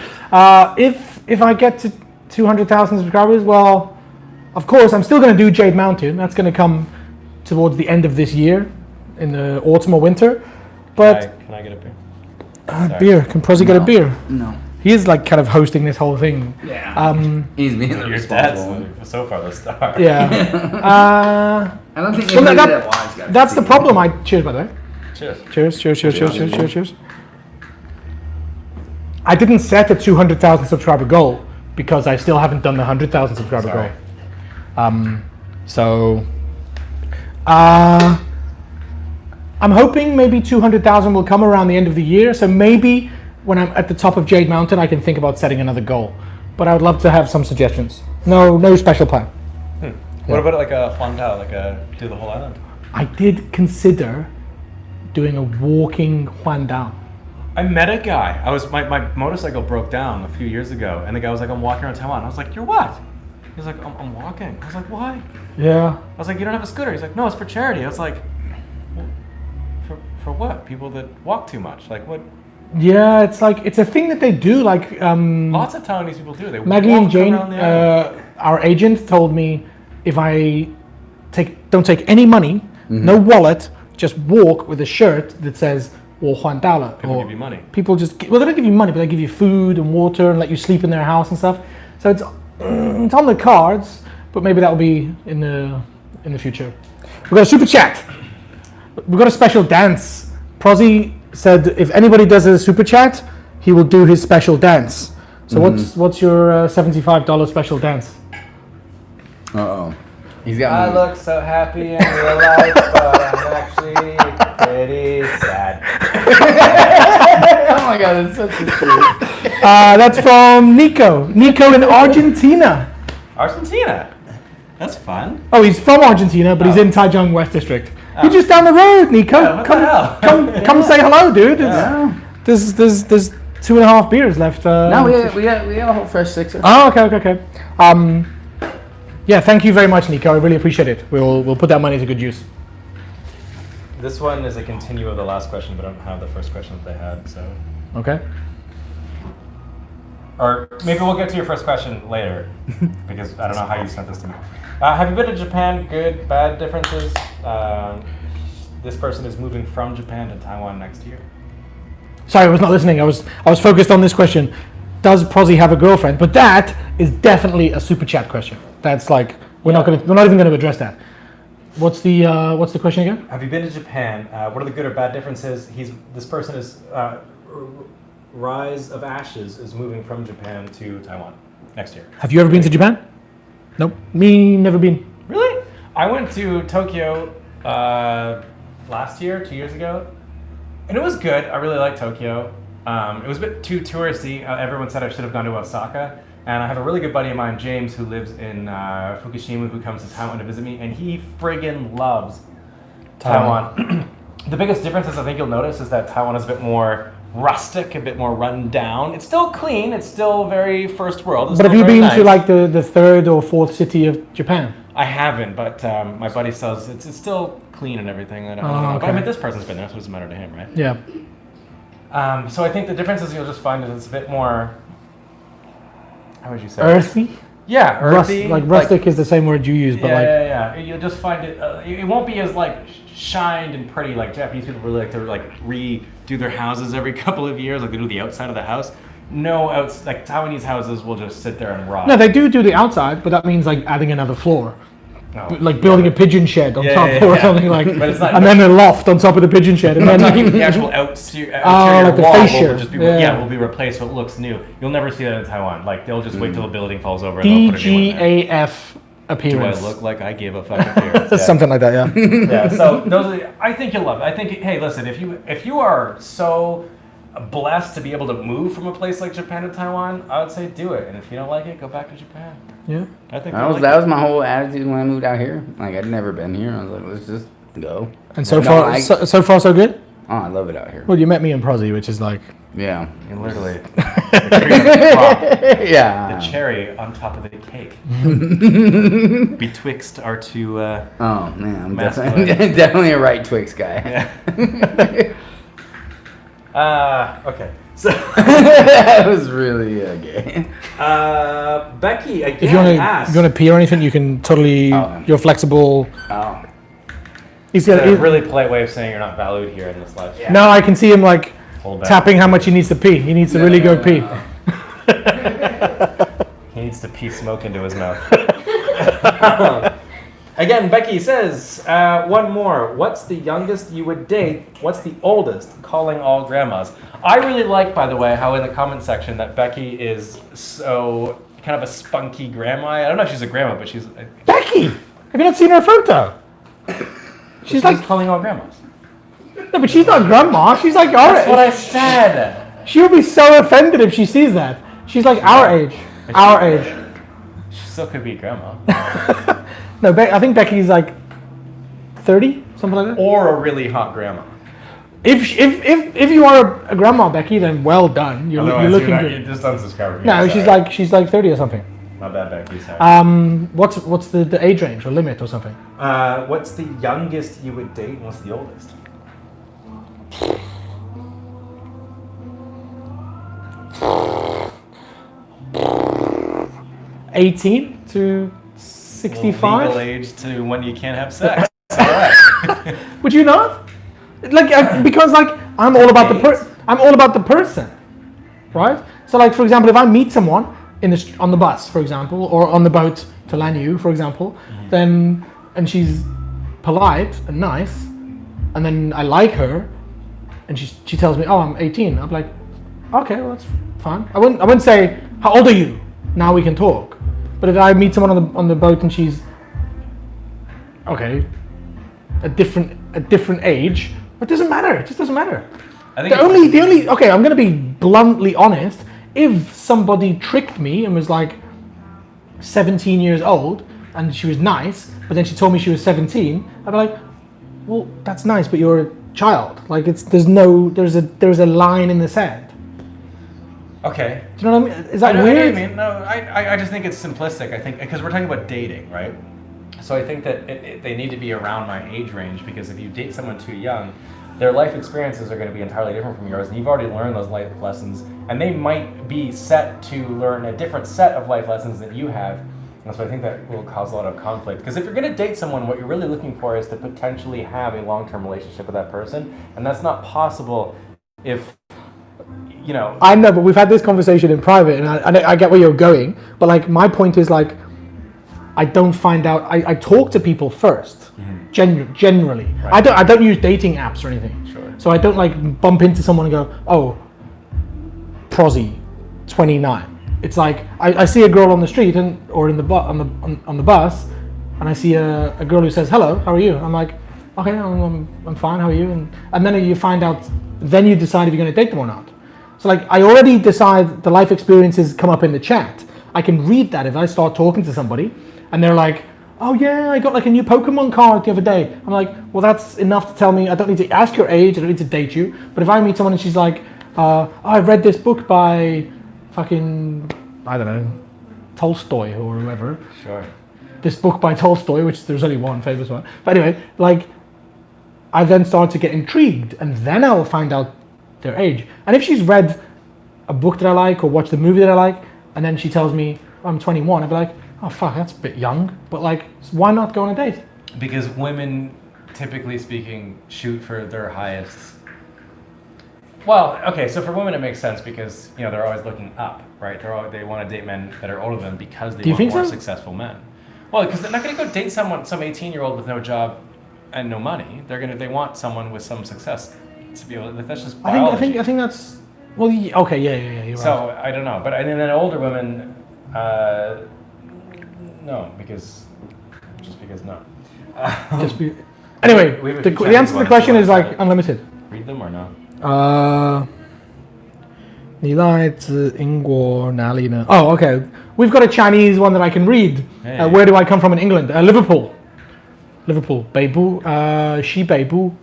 If I get to 200,000 subscribers, well, of course I'm still going to do Jade Mountain. That's going to come towards the end of this year, in the autumn or winter. But Can I get a beer? beer, can Prozzie get a beer? No. He is like kind of hosting this whole thing. Yeah. He's being the Your responsible dad's one. so far the star. Yeah. I don't think Well, anybody that watches got to that's see the it. problem. Cheers, by the way. Cheers. Cheers. I didn't set a 200,000 subscriber goal because I still haven't done the 100,000 subscriber Sorry. goal. So, I'm hoping maybe 200,000 will come around the end of the year. So maybe when I'm at the top of Jade Mountain, I can think about setting another goal. But I would love to have some suggestions. No special plan. What about like a Huangdao, like a do the whole island? I did consider doing a walking Huandao. I met a guy. My motorcycle broke down a few years ago, and the guy was like, "I'm walking around Taiwan." I was like, "You're what?" He was like, I'm walking." I was like, "Why?" Yeah. I was like, "You don't have a scooter." He's like, "No, it's for charity." I was like, well, for what? People that walk too much? Like what? Yeah, it's a thing that they do. Like Lots of Taiwanese people do. They Maggie walk and Jane, around the island. our agent, told me if I don't take any money, no wallet, just walk with a shirt that says "我还到了." People give you money. People they don't give you money, but they give you food and water and let you sleep in their house and stuff. So it's on the cards, but maybe that will be in the future. We've got a super chat. We've got a special dance Prozzie said if anybody does a super chat, he will do his special dance. So what's your $75 special dance? Uh-oh. He's got I me. look so happy in real life, but I'm actually pretty sad. Oh my god, that's such a truth. That's from Nico. Nico in Argentina. Argentina. That's fun. Oh, he's from Argentina, but he's in Taichung West District. You're just down the road, Nico. Yeah, what the hell? Come say hello, dude. There's 2.5 beers left. No, we got a whole fresh sixer. Oh, okay. Yeah, thank you very much, Nico. I really appreciate it. We'll put that money to good use. This one is a continue of the last question, but I don't have the first question that they had, so. Okay. Or maybe we'll get to your first question later, because I don't know how you sent this to me. Have you been to Japan? Good, bad differences? This person is moving from Japan to Taiwan next year. Sorry, I was not listening. I was focused on this question. Does Prozzie have a girlfriend? But that is definitely a super chat question. That's like we're not even going to address that. What's the question again? Have you been to Japan? What are the good or bad differences? This person is Rise of Ashes is moving from Japan to Taiwan next year. Have you ever been to Japan? Nope. Me, never been. Really? I went to Tokyo last year, 2 years ago, and it was good. I really liked Tokyo. It was a bit too touristy. Everyone said I should have gone to Osaka. And I have a really good buddy of mine, James, who lives in Fukushima, who comes to Taiwan to visit me, and he friggin' loves Taiwan. The biggest difference is I think you'll notice is that Taiwan is a bit more rustic, a bit more run down. It's still clean. It's still very first world. But have you been to like the third or fourth city of Japan? I haven't, but my buddy says it's still clean and everything. I don't know. Okay. But I mean, this person's been there, so it doesn't matter to him, right? Yeah. So I think the difference is you'll just find that it's a bit more, how would you say? Earthy? Yeah, earthy. Rustic is the same word you use, but yeah. You'll just find it, it won't be as like shined and pretty like Japanese people really like to like redo their houses every couple of years, like they do the outside of the house. No, like Taiwanese houses will just sit there and rot. No, they do the outside, but that means like adding another floor. Oh. Like building a pigeon shed on top or something like, but it's not, and then a loft on top of the pigeon shed, and then the actual exterior like the wall fascia. will just be will be replaced, so it looks new. You'll never see that in Taiwan. Like they'll just wait till the building falls over and they'll put a new one there. DGAF appearance. Do I look like I gave a fucking appearance? Yeah. Something like that, yeah. Yeah. So those are, I think you'll love it. I think, hey, listen, if you are so blessed to be able to move from a place like Japan to Taiwan, I would say do it. And if you don't like it, go back to Japan. Yeah. I think That was my whole attitude when I moved out here. Like I'd never been here. I was like, let's just go. And so far so good? Oh, I love it out here. Well, you met me in Prozzie, which is like Yeah. And literally the cream of the crop, Yeah. the cherry on top of the cake, betwixt our two. Oh man, I'm Masculine. definitely a right Twix guy. Okay. So That was really gay. Becky again if you asked. want to pee or anything, you can totally. You're flexible. Oh. He's It's got a really polite way of saying you're not valued here in this life. Yeah. No, I can see him like Hold back. tapping how much he needs to pee. He needs to really go pee. He needs to pee smoke into his mouth. Again, Becky says, one more. What's the youngest you would date? What's the oldest? Calling all grandmas. I really like, by the way, how in the comment section that Becky is so kind of a spunky grandma. I don't know if she's a grandma, but she's... Becky! Have you not seen her photo? She's like calling all grandmas. No, but she's not grandma. She's like our That's age. what I said. She'll be so offended if she sees that. She's like our age. Our age. She still could be grandma. No, I think Becky's like 30, something like that. Or a really hot grandma. If you are a grandma, Becky, then well done. You're looking good. You just unsubscribe. No, she's like 30 or something. My bad, Becky. Sorry. What's the age range or limit or something? What's the youngest you would date and what's the oldest? $18 to 65. Legal age to when you can't have sex. All right. Would you not? Because I'm all about the person, right? So like for example, if I meet someone on the bus, for example, or on the boat to Lanniu, for example, and she's polite and nice, and then I like her, and she tells me, oh, I'm 18. I'm like, okay, well, that's fine. I wouldn't say, how old are you? Now we can talk. But if I meet someone on the boat and she's okay, a different age, it doesn't matter. It just doesn't matter. I think the only okay, I'm gonna be bluntly honest. If somebody tricked me and was like 17 years old and she was nice, but then she told me she was 17, I'd be like, well, that's nice, but you're a child. Like there's a line in the sand. Okay. Do you know what I mean? Is that I know weird? what you mean. No, I just think it's simplistic. I think because we're talking about dating, right? So I think that they need to be around my age range, because if you date someone too young, their life experiences are going to be entirely different from yours, and you've already learned those life lessons, and they might be set to learn a different set of life lessons that you have. And so I think that will cause a lot of conflict. Because if you're going to date someone, what you're really looking for is to potentially have a long-term relationship with that person, and that's not possible if, you know... I know, but we've had this conversation in private, and I get where you're going, but like my point is like, I don't find out. I talk to people first, generally. Right. I don't use dating apps or anything. Sure. So I don't like bump into someone and go, oh, Prozzie, 29. It's like I see a girl on the street or in the on the bus, and I see a girl who says, hello, how are you? I'm like, okay, I'm fine. How are you? And then you find out. Then you decide if you're going to date them or not. So like I already decide the life experiences come up in the chat. I can read that if I start talking to somebody. And they're like, oh yeah, I got like a new Pokemon card the other day. I'm like, well, that's enough to tell me I don't need to ask your age, I don't need to date you. But if I meet someone and she's like, oh, I read this book by fucking, I don't know, Tolstoy or whoever. Sure. This book by Tolstoy, which there's only one famous one. But anyway, like, I then start to get intrigued, and then I'll find out their age. And if she's read a book that I like or watched a movie that I like, and then she tells me I'm 21, I'd be like, oh fuck, that's a bit young, but like, why not go on a date? Because women, typically speaking, shoot for their highest. Well, okay, so for women it makes sense because, you know, they're always looking up, right? They want to date men that are older than them because they want more successful men. Well, because they're not going to go date some 18-year-old with no job and no money. They want someone with some success to be able. That's just biology. I think that's well. Okay, yeah. You're so right. I don't know, but and then older women. No, because no. Anyway, the answer to the question is like unlimited. Read them or no? 你来自英国哪里呢? Oh, okay. We've got a Chinese one that I can read. Hey. Where do I come from in England? Liverpool.北部, 西北部,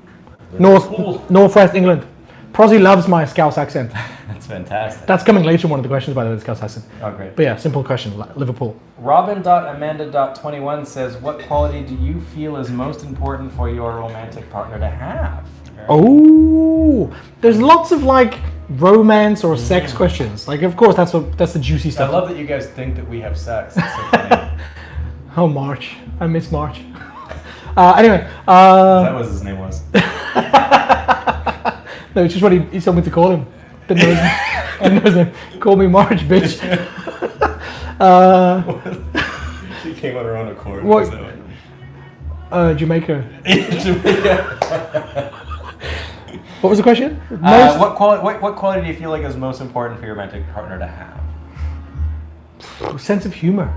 northwest England. Prozzie loves my Scouse accent. That's fantastic. That's coming later in one of the questions, by the way, the Scouse accent. Oh, great. But yeah, simple question, Liverpool. Robin.amanda.21 says, what quality do you feel is most important for your romantic partner to have? Oh, there's lots of like romance or sex questions. Like, of course, that's the juicy stuff. I love that you guys think that we have sex. It's so funny. Oh, March. I miss March. Anyway. That was his name was. No, it's just what he told me to call him. Didn't know his name. Call me March, bitch. She came on her own accord. What? Jamaica. Jamaica. What was the question? What quality do you feel like is most important for your romantic partner to have? Sense of humor.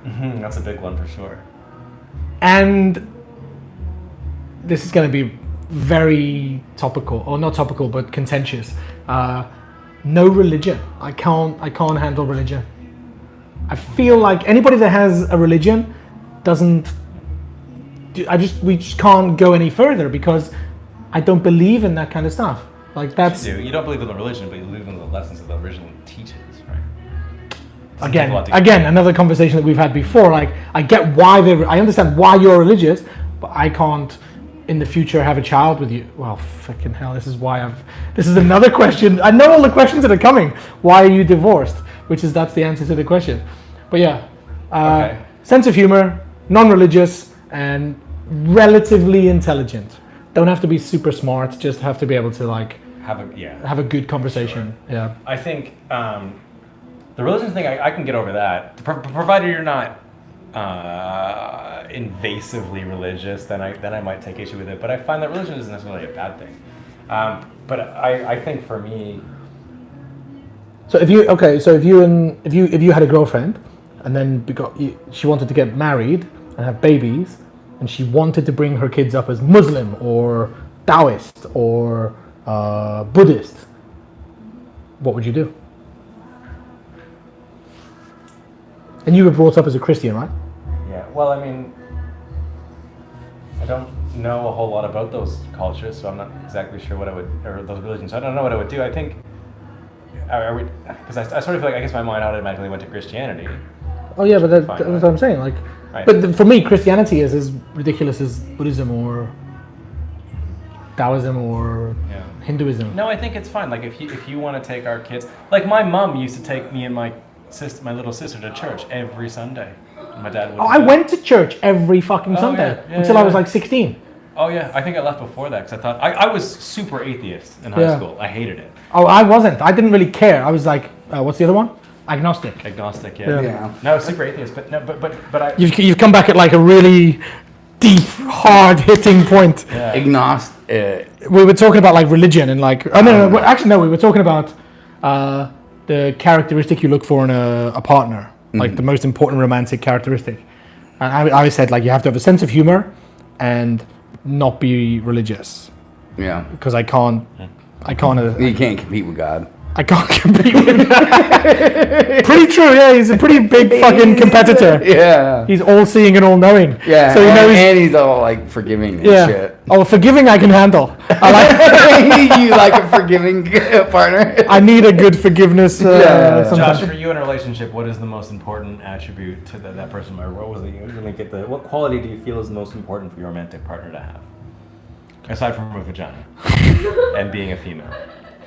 That's a big one for sure. And this is going to be very topical, or not topical, but contentious. No religion. I can't handle religion. I feel like anybody that has a religion we just can't go any further because I don't believe in that kind of stuff. Like that's. You don't believe in the religion, but you believe in the lessons that the religion teaches, right? Again, another conversation that we've had before. Like, I get why I understand why you're religious, but I can't, in the future, have a child with you. Well, fucking hell, this is another question. I know all the questions that are coming. Why are you divorced? That's the answer to the question. But yeah, okay. Sense of humor, non-religious, and relatively intelligent. Don't have to be super smart. Just have to be able to like have a good conversation. Sure. Yeah. I think the religion thing, I can get over that. Provided you're not invasively religious, then I might take issue with it. But I find that religion isn't necessarily a bad thing. But I think for me, So if you had a girlfriend, and then she wanted to get married and have babies, and she wanted to bring her kids up as Muslim or Taoist or Buddhist, what would you do? And you were brought up as a Christian, right? yeah. Well, I mean, I don't know a whole lot about those cultures, so I'm not exactly sure what I would, or those religions. So I don't know what I would do. I think I would, because I sort of feel like, I guess my mind automatically went to Christianity. Oh yeah, but that's Fine, what right. I'm saying. Like, Right. but for me, Christianity is as ridiculous as Buddhism or Taoism or Yeah. Hinduism. No, I think it's fine. Like if you want to take our kids, like my mom used to take me and my little sister to church every Sunday. My dad would. Oh, I went to church every fucking Sunday yeah, until I was yeah. like 16. Oh yeah, I think I left before that because I thought I was super atheist in high Yeah. school. I hated it. Oh, I wasn't. I didn't really care. I was like, what's the other one? Agnostic. Agnostic, Yeah. Yeah. No, super atheist, but no, but I. You've come back at like a really deep, hard hitting point. Yeah. Agnostic. We were talking about like religion and like. Oh no, no. Actually, no. We were talking about the characteristic you look for in a partner, like the most important romantic characteristic. And I said like you have to have a sense of humor, and not be religious Yeah. because I can't. You can't compete with God. I can't compete with that. Pretty true, yeah. He's a pretty big fucking competitor. Yeah. He's all seeing and all knowing. Yeah. So he knows. and he's all like forgiving and Yeah. shit. Oh, forgiving I can handle. I like. You like a forgiving partner? I need a good forgiveness. Yeah. Sometimes. Josh, for you in a relationship, what is the most important attribute to that person? Or what was it? What quality do you feel is the most important for your romantic partner to have, aside from a vagina and being a female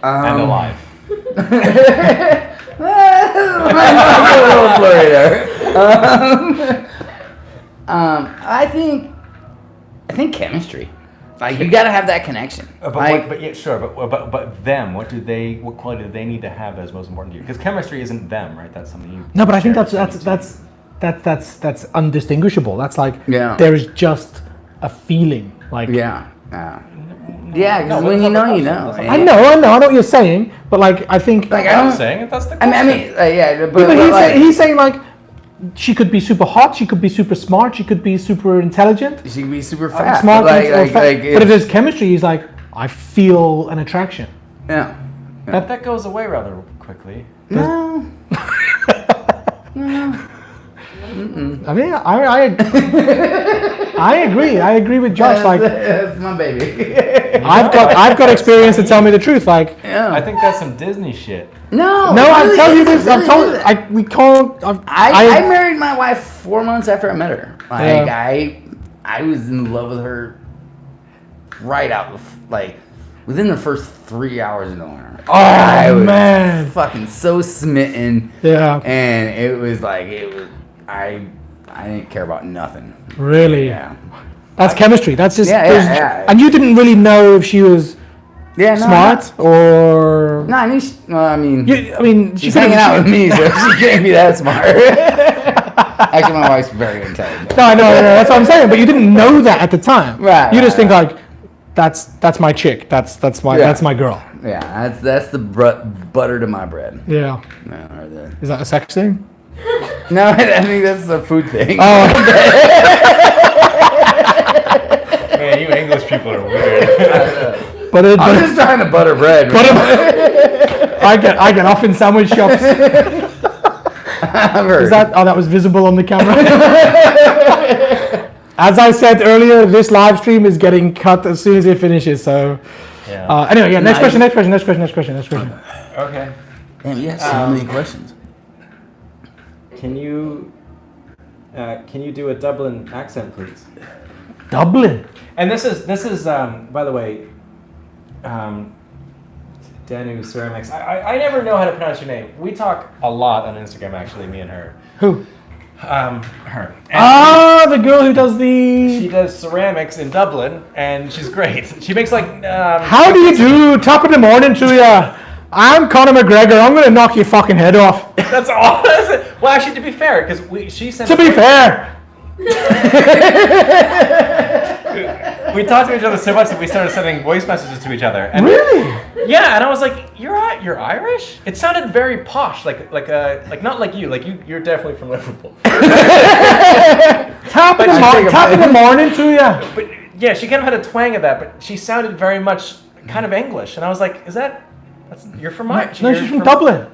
and alive? A little blurry there. I think chemistry. Like you gotta have that connection. But yeah, sure. But them, what quality do they need to have that is most important to you? Because chemistry isn't them, right? That's something you. No, but I think share. that's undistinguishable. That's like Yeah. there is just a feeling. Like Yeah. Yeah, because when you know, you know. I know what you're saying, but like I think Like I'm don't. saying it. That's the I question. mean, yeah, but but he's saying like she could be super hot, she could be super smart, she could be super intelligent, she can be super fat. smart. Like, or fat. like But if there's chemistry, he's like I feel an attraction. yeah. that goes away rather quickly. No. I mean, I agree. I agree with Josh. Like That's my baby. I've got experience to tell me the truth. Like Yeah. I think that's some Disney shit. No. no, I'm really telling you is, this. I'm really telling. is. We can't. I married my wife 4 months after I met her. Like Yeah. I was in love with her right out like within the first 3 hours of knowing her. I was man. fucking so smitten. Yeah. And it was like I didn't care about nothing. Really. Yeah. That's chemistry. That's just. Yeah, there's- yeah. And you didn't really know if she was Yeah. No, smart or. No, I knew. I mean, I mean, she she's could've- hanging out with me, so she can't be that smart. Actually, my wife's very intelligent. No, I know. That's what I'm saying. But you didn't know that at the time. Right, You just right, think like, that's my chick. That's my girl. Yeah, that's the butter to my bread. Yeah. No, or the, Is that a sex thing? no, I think that's a food thing. Oh. Man, you English people are weird. But I'm just trying to butter bread. I get off in sandwich shops. I've heard. That was visible on the camera. As I said earlier, this live stream is getting cut as soon as it finishes. So Yeah. anyway, yeah. Next Nice. question. Okay. Damn, you have so many questions. Can you do a Dublin accent, please? Dublin. And this is by the way, Danu Ceramics. I never know how to pronounce your name. We talk a lot on Instagram, actually, me and her. Who? Her. And The girl who does the. she does ceramics in Dublin, and she's great. She makes like. How do you do? Top of the morning to ya. I'm Conor McGregor. I'm gonna knock your fucking head off. That's all. Well, actually, to be fair, because she sent. To be fair. We talked to each other so much that we started sending voice messages to each other. And Really? Yeah, and I was like, "You're Irish?" It sounded very posh, like not like you. Like you're definitely from Liverpool. Top in the morning too, yeah. But yeah, she kind of had a twang of that, but she sounded very much kind of English, and I was like, you're from Irish? No, she's from Dublin.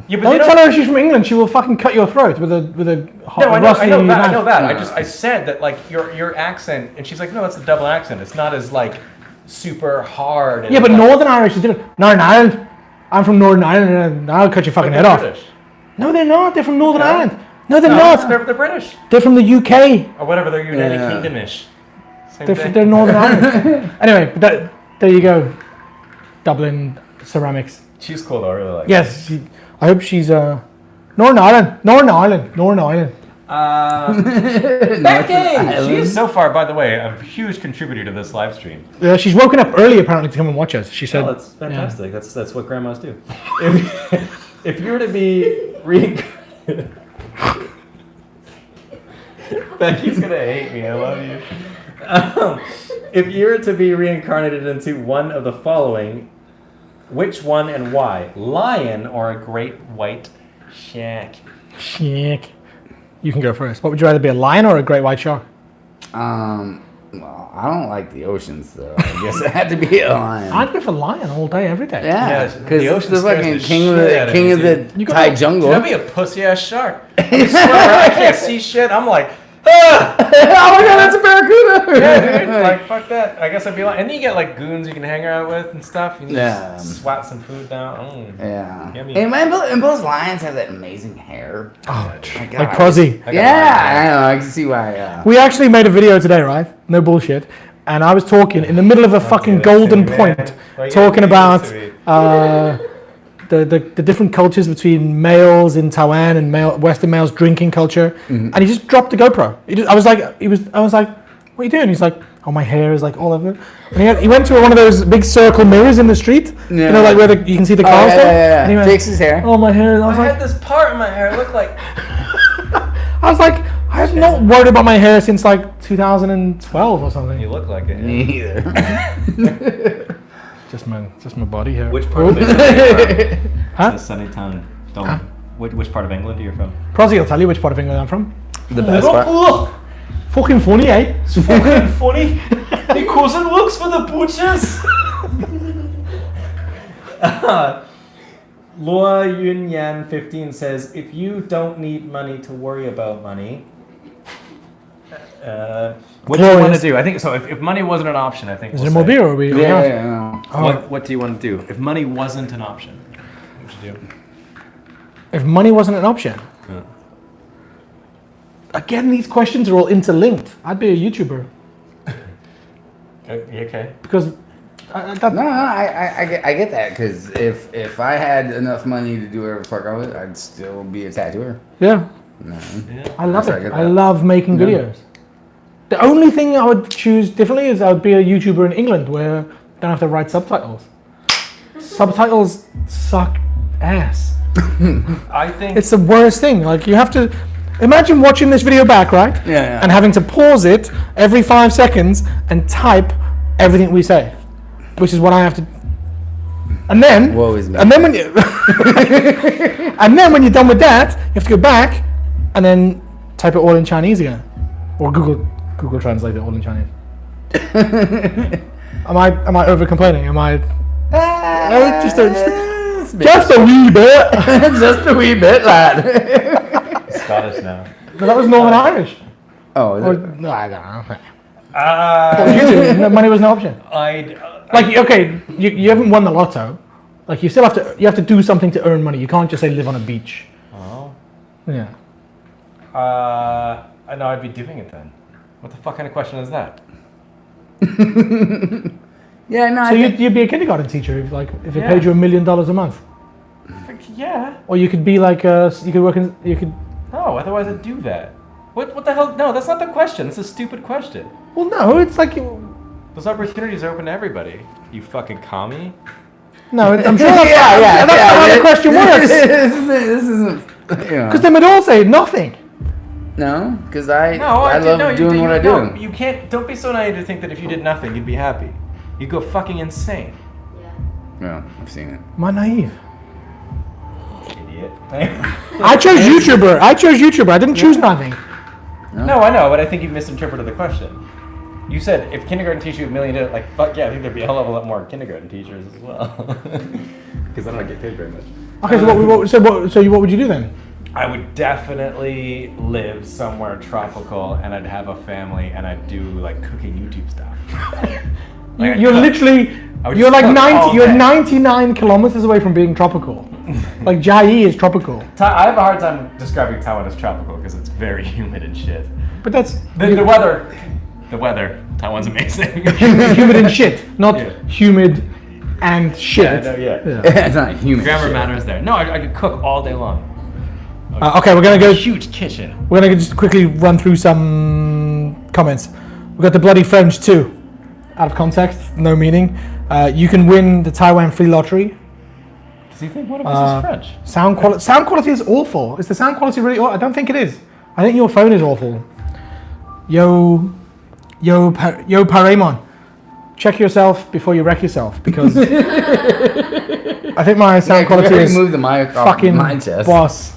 Yeah, but Don't tell her she's from England. She will fucking cut your throat with a hot, No, I rusty know that. I knife. know that. I said that like your accent, and she's like, no, that's the Dublin accent. It's not as like super hard. And Yeah, but like, Northern Irish is different. Northern Ireland. I'm from Northern Ireland, and I'll cut your fucking head off. British. No, they're not. They're from Northern Okay. Ireland. No, they're not. They're British They're from the UK. or whatever. They're United Kingdom-ish. Same thing. They're Northern Ireland. Anyway, but there you go. Dublin ceramics. She's cool though. I really like. Yes, I hope she's Northern Ireland. Becky! She's so far, by the way, a huge contributor to this live stream. She's woken up early apparently to come and watch us. She said, Oh, that's fantastic. That's what grandmas do. If you were to be Becky's gonna hate me. I love you. If you were to be reincarnated into one of the following, which one and why? Lion or a great white shark? "Shark." You can go first. What would you rather be, a lion or a great white shark? Well, I don't like the oceans, so I guess it had to be a lion. I'd go for lion all day, every day. Yeah, the because ocean the scares fucking the king of shit out the of me, Thai Dude, jungle. that'd be a pussy ass shark. I swear, I can't see shit. I'm like, ah! Oh my god, that's a barracuda! Yeah, dude. Like, fuck that. I guess I'd be like, and then you get like goons you can hang out with and stuff. You can just swat some food down. Yeah. Yummy. And both lions have that amazing hair. Oh, My God. like Prozzie. Yeah, I know. I can see why. We actually made a video today, right? No bullshit. And I was talking in the middle of a fucking that's golden silly, point, man. Well, you talking gotta about do this the different cultures between males in Taiwan and Western males drinking culture. And he just dropped the GoPro. I was like, what are you doing? He's like, oh, my hair is like all over. And he went to one of those big circle mirrors in the street. Yeah. You know, like where you can see the cars. Yeah. And he went, Fix his hair. oh, my hair. I was I like, had this part in my hair. It looked like. I have not worried about my hair since like 2012 or something. You look like it. Me either. Just my body hair. Which part of England are you from? Huh? It's a sunny town. Which part of England are you from? Prozzie will tell you which part of England I'm from. The best part. Fucking funny, eh? It's fucking funny. My cousin works for the butchers. Laura Yunyan 15 says, if you don't need money to worry about money, what do you want to do? I think so. If money wasn't an option, I think. Is there more beer or are we? Yeah. What do you want to do? If money wasn't an option, what would you do? If money wasn't an option. Yeah. Again, these questions are all interlinked. I'd be a YouTuber Okay. because I get that because if I had enough money to do whatever the fuck I was, I'd still be a tattooer. yeah, No. I love Sorry, I it. get I that. love making videos. The only thing I would choose differently is I would be a YouTuber in England where I don't have to write subtitles. Subtitles suck ass. I think It's the worst thing. Like you have to imagine watching this video back, right? Yeah. And having to pause it every 5 seconds and type everything we say, which is what I have to. And then, Woe is me. and then when you, and then when you're done with that, you have to go back and then type it all in Chinese again, or Google Translate it all in Chinese. Am I over complaining? Am I? Just a wee bit. Just a wee bit, lad. Scottish now. But that was Northern Irish. Oh, is Or, it? no, I don't know. What would you do? No, money was an option. Like, okay, you haven't won the lotto. Like, you have to do something to earn money. You can't just say live on a beach. Oh. Yeah. I know I'd be doing it then. What the fuck kind of question is that? Yeah, no. So you'd be a kindergarten teacher if it Yeah. paid you $1 million a month, Yeah. or you could be like you could work in No, otherwise I'd do that. What the hell? No, that's not the question. It's a stupid question. Well, no, it's like Those opportunities are open to everybody. You fucking commie. no. I'm sure that's not how the question works. This isn't. Because they would all say nothing. No, because I No, love doing what I do. No, you can't. Don't be so naive to think that if you did nothing, you'd be happy. You'd go fucking insane. Yeah, I've seen it. Am I naive? Idiot. I chose YouTuber. I didn't choose nothing. No, I know, but I think you misinterpreted the question. You said if kindergarten teacher you $1 million, like fuck yeah, I think there'd be a hell of a lot more kindergarten teachers as well. Because I don't get paid very much. Okay, so what would you do then? I would definitely live somewhere tropical, and I'd have a family, and I'd do like cooking YouTube stuff. Like, You're literally, you're like 99 kilometers away from being tropical. Like Jai is tropical. I have a hard time describing Taiwan as tropical because it's very humid and shit. But that's The weather. The weather. Taiwan's amazing. humid and shit, not Yeah. humid and shit. It's not human. Grammar shit. matters there. No, I could cook all day long. Okay, we're gonna go. Huge kitchen. We're gonna just quickly run through some comments. We've got the bloody French too. Out of context, no meaning. You can win the Taiwan free lottery. Does he think one of us is French? Sound quality is awful. Is the sound quality really awful? I don't think it is. I think your phone is awful. Yo, Paramon, check yourself before you wreck yourself, because I think my sound quality is move the mic off fucking my chest. boss.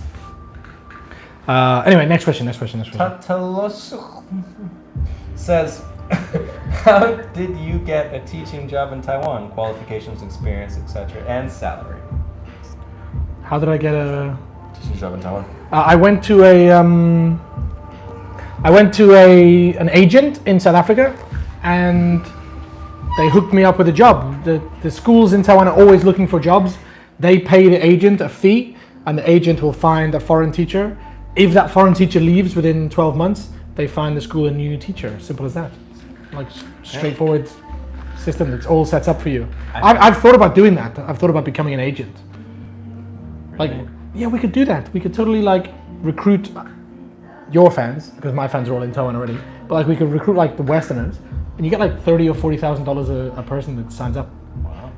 Anyway, next question. Tatalosu says, how did you get a teaching job in Taiwan? Qualifications, experience, etc., and salary. How did I get a Teaching job in Taiwan. I went to an agent in South Africa, and they hooked me up with a job. The schools in Taiwan are always looking for jobs. They pay the agent a fee, and the agent will find a foreign teacher. If that foreign teacher leaves within 12 months, they find the school a new teacher. Simple as that. Like straightforward system that's all set up for you. I've thought about doing that. I've thought about becoming an agent. Like, yeah, we could do that. We could totally like recruit your fans, because my fans are all in Taiwan already. But like we could recruit like the Westerners, and you get like $30,000 or $40,000 a person that signs up. Wow.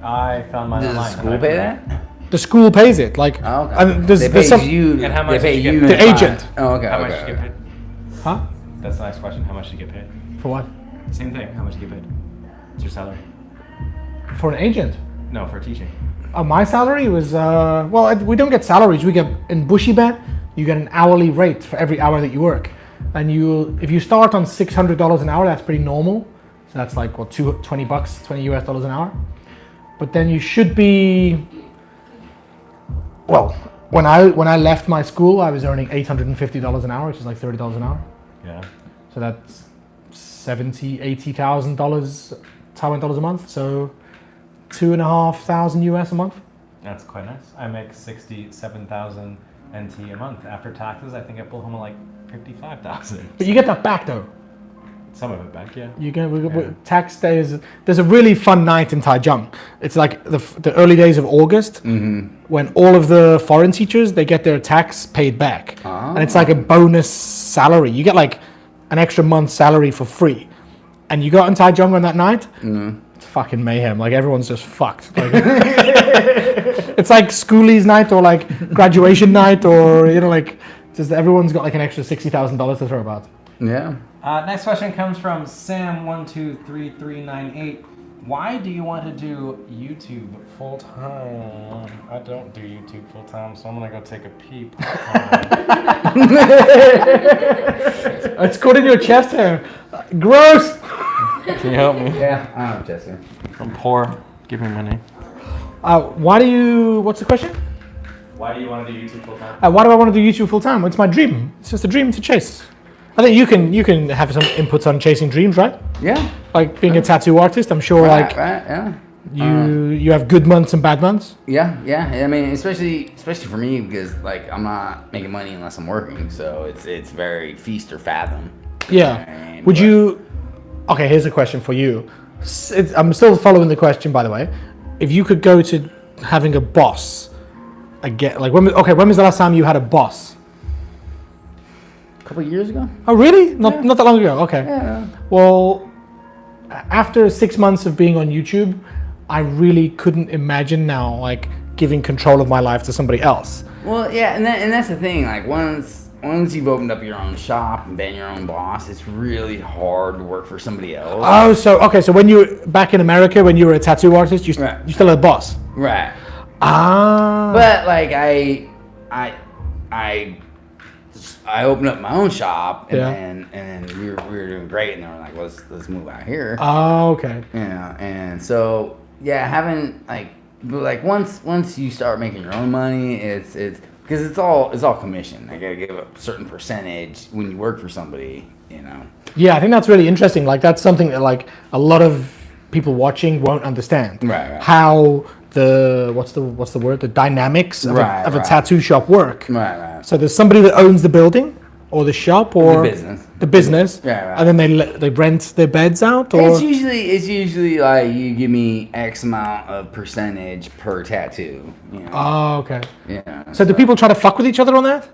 I found mine Does the online. school pay that? The school pays it. Like, Oh, okay. and there's They pay some. you. And how much they pay did you you get paid? and The agent. Oh, okay. How much okay, did you get okay. paid? Huh? That's the next question. How much did you get paid? For what? Same thing. How much did you get paid? What's your salary? For an agent? No, for teaching. My salary was we don't get salaries. We get in Bushibet. You get an hourly rate for every hour that you work, and if you start on $600 an hour, that's pretty normal. So that's like what, $20, $20 an hour. But then you should be. Well, when I left my school, I was earning $850 an hour, which is like $30 an hour. Yeah. So that's $80,000 Taiwan dollars a month. So $2,500 US a month. That's quite nice. I make 67,000 NT a month after taxes. I think I pull home like 55,000. But you get that back though. Some of it back, yeah. You get tax days. There's a really fun night in Taichung. It's like the early days of August, when all of the foreign teachers, they get their tax paid back, and it's like a bonus salary. You get like an extra month's salary for free, and you go out in Taichung on that night. It's fucking mayhem. Like everyone's just fucked. Like, it's like schoolies night or like graduation night, or like just everyone's got like an extra $60,000 to throw about. Yeah. Next question comes from Sam123398. Why do you want to do YouTube full time? I don't do YouTube full time, so I'm gonna go take a peep. It's caught in your chest hair. Gross. Can you help me? Yeah. I don't know, Jesse. I'm poor. Give me money. What's the question? Why do you want to do YouTube full time? Why do I want to do YouTube full time? It's my dream. It's just a dream to chase. I think you can have some inputs on chasing dreams, right? Yeah. Like being a tattoo artist, I'm sure Right. Yeah. you have good months and bad months. Yeah. I mean, especially for me, because like I'm not making money unless I'm working, so it's very feast or fathom. Yeah. Right, Would you? Okay, here's a question for you. I'm still following the question, by the way. If you could go to having a boss again, like when was the last time you had a boss? A couple of years ago. Oh, really? Not that long ago. Okay. Yeah. Well, after 6 months of being on YouTube, I really couldn't imagine now like giving control of my life to somebody else. Well, yeah, and that's the thing. Like once once you've opened up your own shop and been your own boss, it's really hard to work for somebody else. Oh, so when you were back in America, when you were a tattoo artist, you still had a boss. Right. Ah. But like I opened up my own shop, and then we were doing great, and they were like, let's move out here. Oh, okay. Yeah, and so having but once you start making your own money, it's because it's all commission. I gotta give a certain percentage when you work for somebody, Yeah, I think that's really interesting. Like that's something that like a lot of people watching won't understand. Right. How the what's the word? The dynamics of a tattoo shop work. Right. So there's somebody that owns the building or the shop or the business. Yeah. And then they rent their beds out. Or it's usually like you give me X amount of percentage per tattoo. Oh, okay. Yeah. So do people try to fuck with each other on that?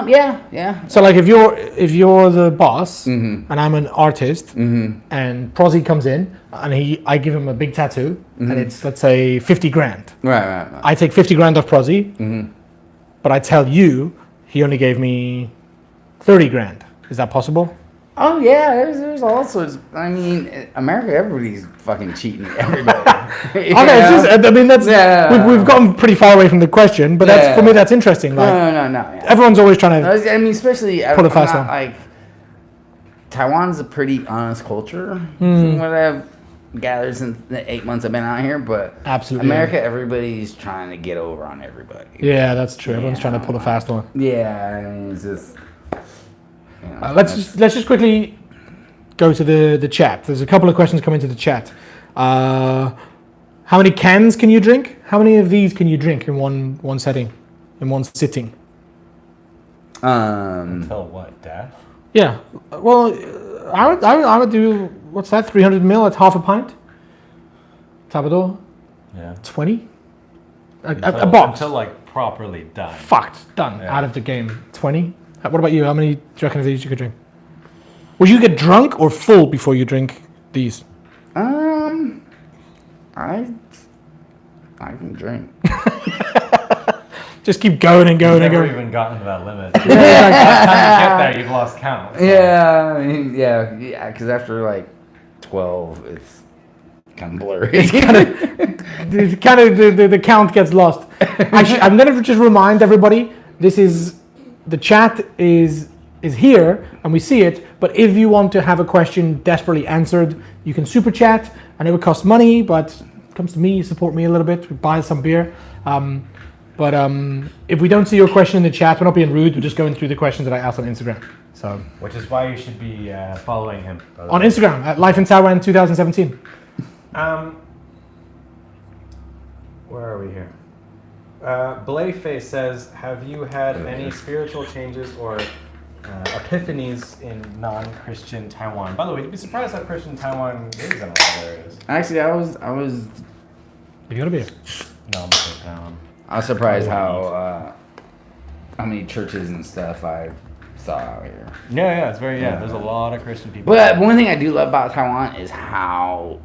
Yeah. So like if you're the boss and I'm an artist and Prozzie comes in and I give him a big tattoo and it's, let's say, 50 grand. Right. I take 50 grand off Prozzie, but I tell you he only gave me 30 grand. Is that possible? Oh yeah, there's all sorts. I mean, America, everybody's fucking cheating everybody. Okay, it's just, I mean that's we've gotten pretty far away from the question, but that's for me that's interesting. Like, no. Yeah. Everyone's always trying to. I mean, especially pull a fast one. like Taiwan's a pretty honest culture. From what I've gathered since the 8 months I've been out here, but absolutely America, everybody's trying to get over on everybody. Yeah, that's true. Everyone's trying to pull a fast one. Yeah, I mean, it's just. Let's just quickly go to the chat. There's a couple of questions coming to the chat. How many cans can you drink? How many of these can you drink in one setting, in one sitting? Until what, death? Yeah. Well, I would do, what's that? 300 ml. That's half a pint. Tabador. Yeah. 20. A box. Until like properly done. Fucked. Done. Yeah. Out of the game. 20. What about you? How many do you reckon of these you could drink? Would you get drunk or full before you drink these? I can drink. Just keep going and going and Never going. even gotten to that limit. By the time you get there, you've lost count. So. Yeah, I mean, yeah. Because after like 12, it's kind of blurry. It's kind of the count gets lost. I'm gonna just remind everybody. The chat is here and we see it, but if you want to have a question desperately answered, you can super chat. I know it costs money, but it comes to me, you support me a little bit, we buy some beer. But if we don't see your question in the chat, we're not being rude, we're just going through the questions that I asked on Instagram. So, which is why you should be following him. On Instagram, at Life in Taiwan 2017. Where are we here? Blayface says, have you had any spiritual changes or epiphanies in non-Christian Taiwan? By the way, you'd be surprised how Christian Taiwan is in a lot of areas. Actually, I was. You gotta be. No, I'm not Taiwan. I was surprised how many churches and stuff I saw out here. Yeah, it's very There's a lot of Christian people. But one thing I do love about Taiwan is how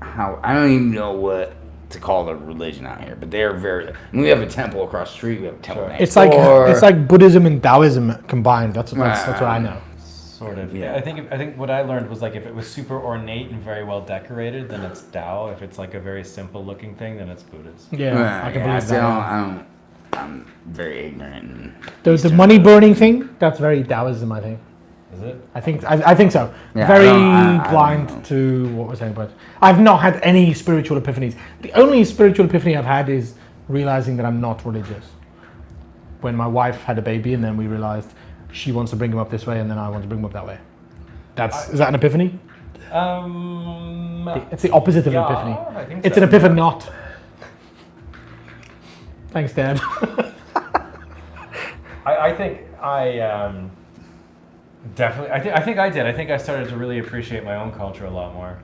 I don't even know what to call the religion out here, but they're very. I mean, we have a temple across the street. We have a temple next door. It's like Buddhism and Taoism combined. That's what I know. Sort of. Yeah. I think what I learned was like if it was super ornate and very well decorated, then it's Tao. If it's like a very simple looking thing, then it's Buddhist. Yeah, I can believe that. I'm very ignorant. The money burning thing, that's very Taoism, I think. Is it? I think so. Yeah, very I blind to what we're saying, but I've not had any spiritual epiphanies. The only spiritual epiphany I've had is realizing that I'm not religious. When my wife had a baby, and then we realized she wants to bring him up this way, and then I want to bring him up that way. Is that an epiphany? It's the opposite of an epiphany. I think it's so. an epiphanot. Thanks, Dad. I think I definitely. I think I did. I think I started to really appreciate my own culture a lot more,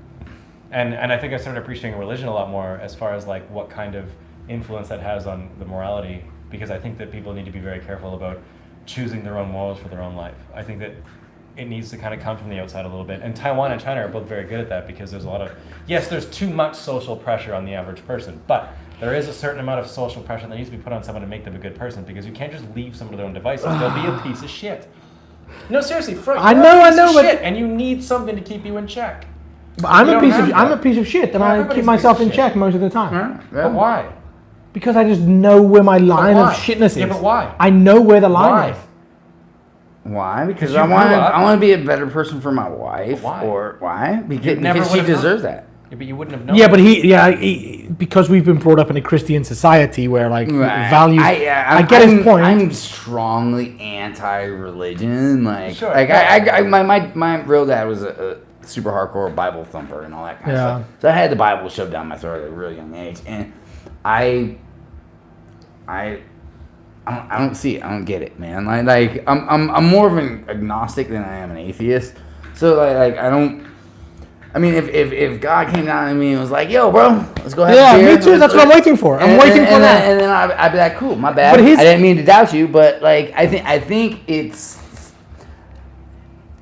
and I think I started appreciating religion a lot more as far as like what kind of influence that has on the morality. Because I think that people need to be very careful about choosing their own morals for their own life. I think that it needs to kind of come from the outside a little bit. And Taiwan and China are both very good at that because there's a lot of, yes, there's too much social pressure on the average person, but there is a certain amount of social pressure that needs to be put on someone to make them a good person, because you can't just leave someone to their own devices. They'll be a piece of shit. No, seriously, I know, but shit, and you need something to keep you in check. But I'm a piece of shit, and I keep myself in check most of the time. Yeah. But why? Because I just know where my line of shitness is. Yeah, but why? I know where the line is. Why? Because you I want grew up- to be a better person for my wife. But why? Or why? Because never she would've deserves known. that. Yeah, but you wouldn't have known. Yeah, but because we've been brought up in a Christian society where like values. I get his point. I'm strongly anti-religion. Like, Sure. my real dad was a super hardcore Bible thumper and all that kind of stuff. So I had the Bible shoved down my throat at a really young age, and I don't see it. I don't get it, man. Like I'm more of an agnostic than I am an atheist. So like I don't. I mean, if God came down to me and was like, "Yo, bro, let's go have a beer." Yeah, me too. That's what I'm waiting for. I'm waiting for that. And then I'd be like, "Cool, my bad. But I didn't mean to doubt you, but like I think it's."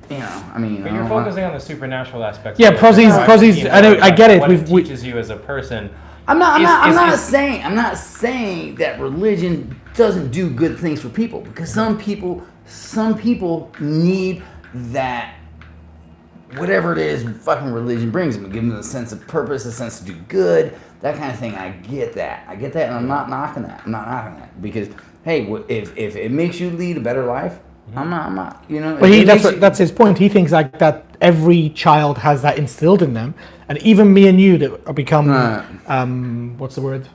But you're focusing on the supernatural aspects. Yeah, of it. Prozzi's. I get it. What it teaches you as a person. I'm not saying that religion doesn't do good things for people, because some people need that, whatever it is fucking religion brings them, give them a sense of purpose, a sense to do good, that kind of thing. I get that, and I'm not knocking that, because hey, if it makes you lead a better life, I'm not, you know. But that's his point. He thinks like that every child has that instilled in them, and even me and you that are become what's the word?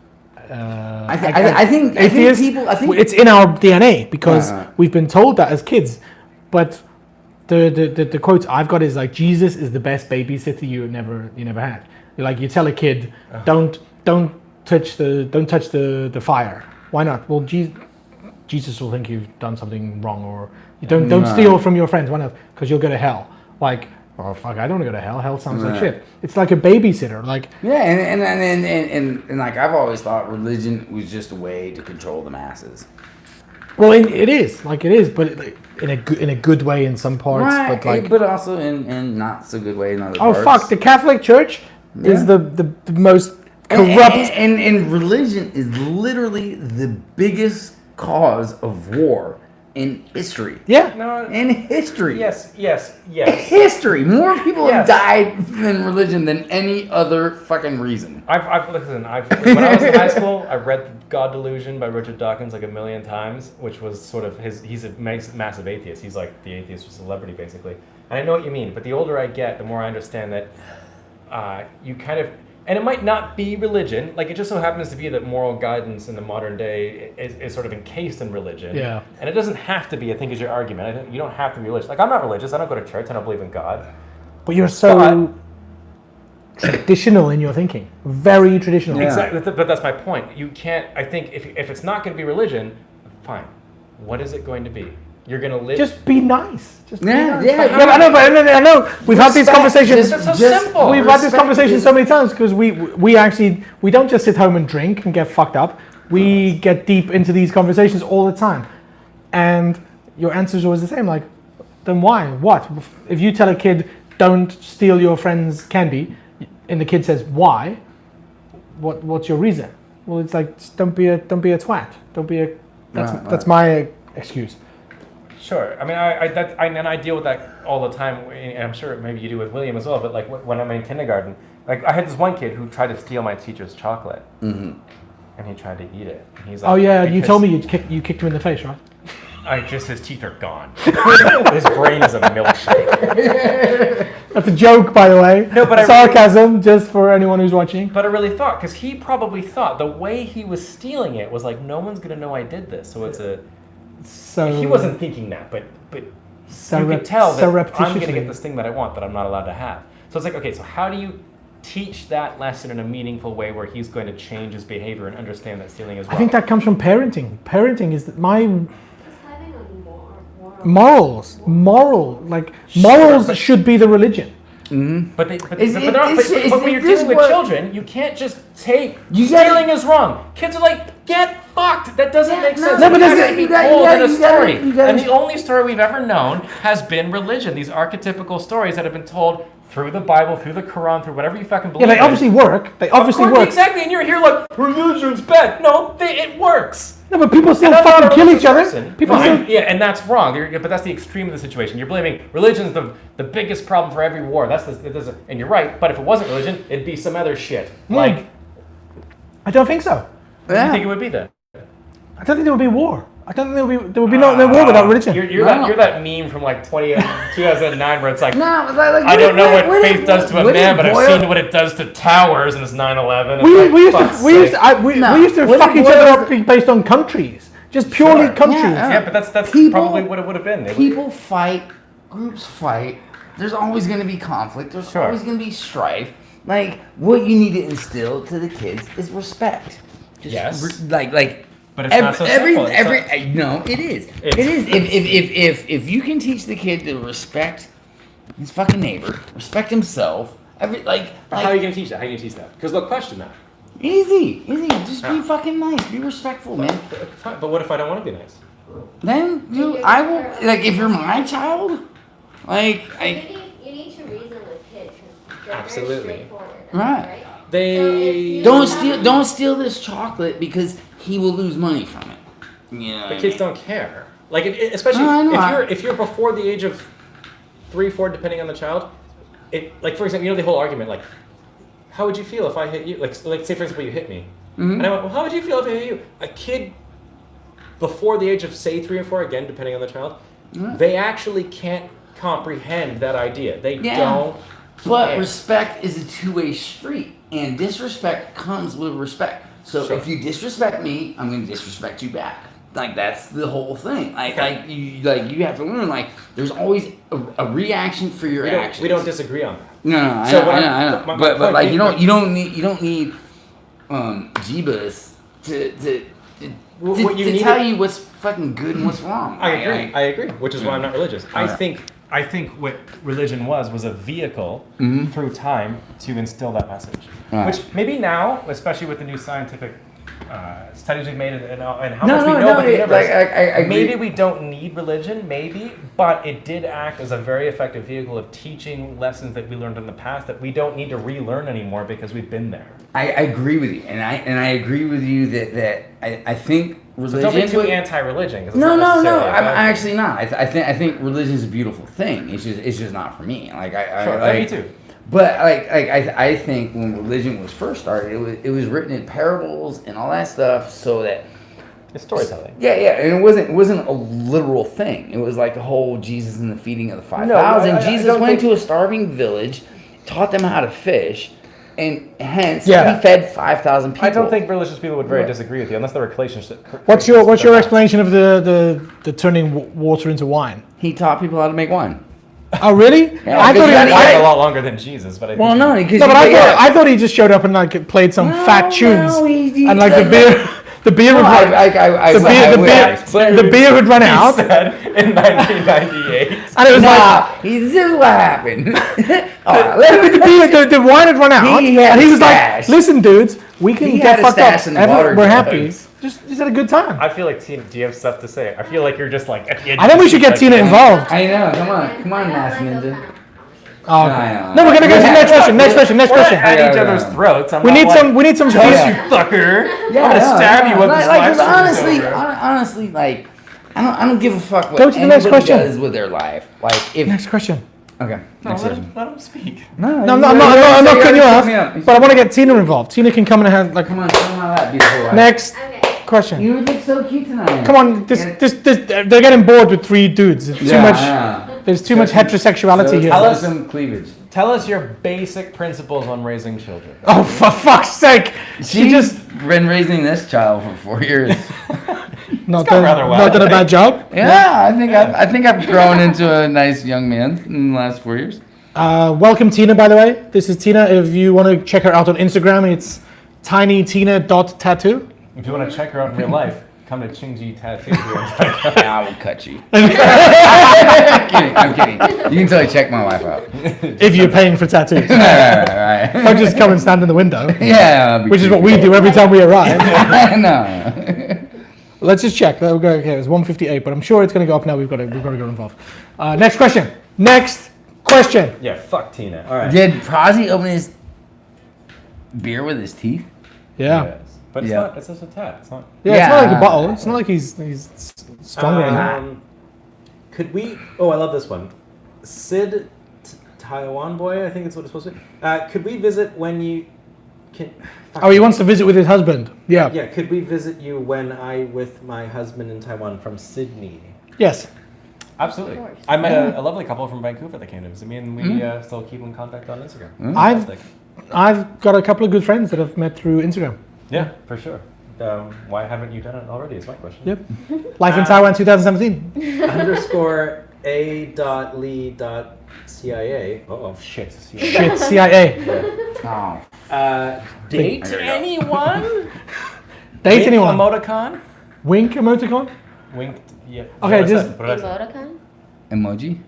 I think it's in our DNA because we've been told that as kids. But the quotes I've got is like, Jesus is the best babysitter you never had. Like, you tell a kid, don't touch the fire. Why not? Well, Jesus will think you've done something wrong, or you don't steal from your friends. Why not? Because you'll go to hell. Like, oh fuck, I don't want to go to hell. Hell sounds like shit. It's like a babysitter. Like, yeah, and like I've always thought religion was just a way to control the masses. Well, it is, but in a good way in some parts, right, but also in not so good way in other parts. Oh fuck, the Catholic Church is the most corrupt. And religion is literally the biggest cause of war in history. Yeah. No, in history. Yes. History. More people have died in religion than any other fucking reason. When I was in high school, I read God Delusion by Richard Dawkins like 1,000,000 times, which was sort of he's a massive atheist. He's like the atheist for celebrity, basically. And I know what you mean, but the older I get, the more I understand that you kind of, and it might not be religion, like it just so happens to be that moral guidance in the modern day is sort of encased in religion. Yeah. And it doesn't have to be, I think, is your argument. I think you don't have to be religious. Like, I'm not religious, I don't go to church, I don't believe in God. But you're so traditional in your thinking. Very traditional. Yeah. Exactly, but that's my point. You can't, I think, if it's not going to be religion, fine. What is it going to be? You're going to live... Just be nice. Yeah. I know. We've had these conversations. It's so simple. We've had this conversation so many times because we don't just sit home and drink and get fucked up. We get deep into these conversations all the time. And your answer is always the same. Like, then why? What? If you tell a kid, don't steal your friend's candy, and the kid says, why? What's your reason? Well, it's like, just don't be a twat. That's my excuse. Sure. I mean, I deal with that all the time, and I'm sure maybe you do with William as well. But like when I'm in kindergarten, like I had this one kid who tried to steal my teacher's chocolate, and he tried to eat it. And he's like, oh yeah, you told me you kicked him in the face, right? His teeth are gone. His brain is a milkshake. That's a joke, by the way. No, but sarcasm, just for anyone who's watching. But I really thought, because he probably thought the way he was stealing it was like, no one's gonna know I did this, so it's a. So he wasn't thinking that, but you could tell that I'm going to get this thing that I want that I'm not allowed to have. So it's like, okay, so how do you teach that lesson in a meaningful way where he's going to change his behavior and understand that stealing is wrong? I think that comes from parenting. Parenting is morals. Morals should be the religion. Mm-hmm. But when you're dealing with children, you can't just say stealing is wrong. Kids are like, get fucked. That doesn't make sense. No, but that's be told in a story. And the only story we've ever known has been religion. These archetypical stories that have been told through the Bible, through the Quran, through whatever you fucking Yeah, believe. they obviously work. They obviously Of course, work. exactly, and you're here like religion's bad. No, it works. No, but people still And I'm not fucking a kill religious each other. person. People Fine. still. Yeah, and that's wrong. But that's the extreme of the situation. You're blaming religion's the biggest problem for every war. And you're right. But if it wasn't religion, it'd be some other shit. Like, I don't think so. what do you think it would be then? I don't think there would be war. I don't think there would be no war without religion. You're that meme from like 2009 where it's like, No, I don't know what faith does to a man, but I've seen what it does to towers, and it's 9/11. We used to What fuck it each other boils- up based on countries, just purely Sure. countries. Yeah, but that's People- probably what it would have been. People fight, groups fight. There's always going to be conflict. There's Sure. always going to be strife. Like, what you need to instill to the kids is respect. Just Yes. Like. But it's not so simple. No, it is. It's- It is. If you can teach the kid to respect his fucking neighbor, respect himself, How are you gonna teach that? How are you gonna teach that? Because look, question that. easy. Just be fucking nice. Be respectful, man. Fine, but what if I don't want to be nice? Then I will. Like, if you're my child, like You need to reason with kids because they're Absolutely. very straightforward. Right. They don't steal this chocolate because he will lose money from it. You know, The kids don't care. Like, especially No, I know. if you're before the age of 3, 4, depending on the child. Like, for example, you know the whole argument, like, how would you feel if I hit you? Like say for example, you hit me, and I went, well, how would you feel if I hit you? A kid before the age of say 3 and 4, again depending on the child, they actually can't comprehend that idea. They don't. But care. respect is a two-way street, and disrespect comes with respect. So Sure. if you disrespect me, I'm going to disrespect you back. Like, that's the whole thing. You have to learn. Like, there's always a reaction for your actions. We don't disagree on that. No, I So know. what I I'm- know. my But point like, being, you don't need Jeebus to What you to need tell to- you what's fucking good and what's wrong. I agree. Which is why I'm not religious. Alright. I think what religion was a vehicle through time to instill that message. Right. Which maybe now, especially with the new scientific studies we've made and how much we know about the universe, like, I agree. maybe we don't need religion, but it did act as a very effective vehicle of teaching lessons that we learned in the past that we don't need to relearn anymore because we've been there. I agree with you, and I agree with you that I think religion. So don't be too anti-religion. 'Cause it's No. not necessarily a I'm bad thing. actually not. I think religion is a beautiful thing. It's just not for me. Like Sure, me too. But I think when religion was first started, it was written in parables and all that stuff, so that It's storytelling. yeah, and it wasn't a literal thing. It was like the whole Jesus and the feeding of the 5,000. No, I Jesus don't went think- to a starving village, taught them how to fish, and hence Yeah. he fed 5,000 people. I don't think religious people would very disagree with you unless they're relationship. What's your explanation of the turning water into wine? He taught people how to make wine. Oh really? Yeah, I thought because he, you I gotta- a lot longer than Jesus, but I Well, think no, because no, but I thought he just showed up and like played some fat tunes, and like the beer would run, the beer would run out, said in 1998. and it was this is what happened. the wine had run out, He had and he a was stash. like, "Listen, dudes, we can He get had a fucked up. stash in the water We're happy. jugs. Just had a good time." I feel like Tina, do you have stuff to say? I feel like you're just like at the edge. I think we should get Tina involved. I know. Come on, Mass Ninja. Oh, No, okay. I know. No, we're gonna go to the next question. Next question. We're question. at Yeah, each yeah. other's throats. I'm We not need like, some. We need some. Josh, fear- you fucker! Yeah, I'm gonna stab you with like, this like, live 'cause stream honestly, over. honestly, like, I don't give a fuck what Go to the next anybody question. does with their life. Like, if Next question. okay, No, next question. let him speak. No, I'm not cutting you off. But I want to get Tina involved. Tina can come and have like. Come on, come on, that beautiful wife. Next Okay. question. You look so cute tonight. Come on, they're getting bored with 3 dudes. It's too much. There's too much heterosexuality here. Tell us some cleavage. Tell us your basic principles on raising children. Oh, for fuck's sake! She just been raising this child for 4 years. not gone done, rather well, not done a I bad job. Yeah, I think I've grown into a nice young man in the last 4 years. Welcome, Tina. By the way, this is Tina. If you want to check her out on Instagram, it's tinytina.tattoo. If you want to check her out in real life, come to Chingji Tattoo here. I will cut you. I'm kidding. You can totally check my wife out. If you're paying for tattoos, Right. don't just come and stand in the window. Yeah. Which is what we do every time we arrive. No. Let's just check. Okay, it's 1:58, but I'm sure it's going to go up now. We've got to go involved. Next question. Question. Yeah, fuck Tina. All right. Did Prozzie open his beer with his teeth? Yeah. Yes. But it's Yeah. not. It's just a tap. It's not. Yeah, it's not like Yeah. a bottle. It's not like he's stronger than that. Could we? Oh, I love this one. Sid, Taiwan boy. I think it's what it's supposed to be. Could we visit when you can? Oh, he wants to visit with his husband. Yeah. Yeah. Could we visit you when I with my husband in Taiwan from Sydney? Yes. Absolutely. Of course. I met a lovely couple from Vancouver that came to visit me, and we still keep in contact on Instagram. I've got a couple of good friends that I've met through Instagram. Yeah, for sure. Why haven't you done it already? Is my question. Yep. Life in Taiwan 2017. Underscore a.lee.cia. Oh shit. CIA. Shit, CIA. Oh. Date There we go. anyone? Date Wink anyone? Emoticon? Wink emoticon? Winked. Yeah. Okay, What I just- said, what did I say? Emoticon? Emoji?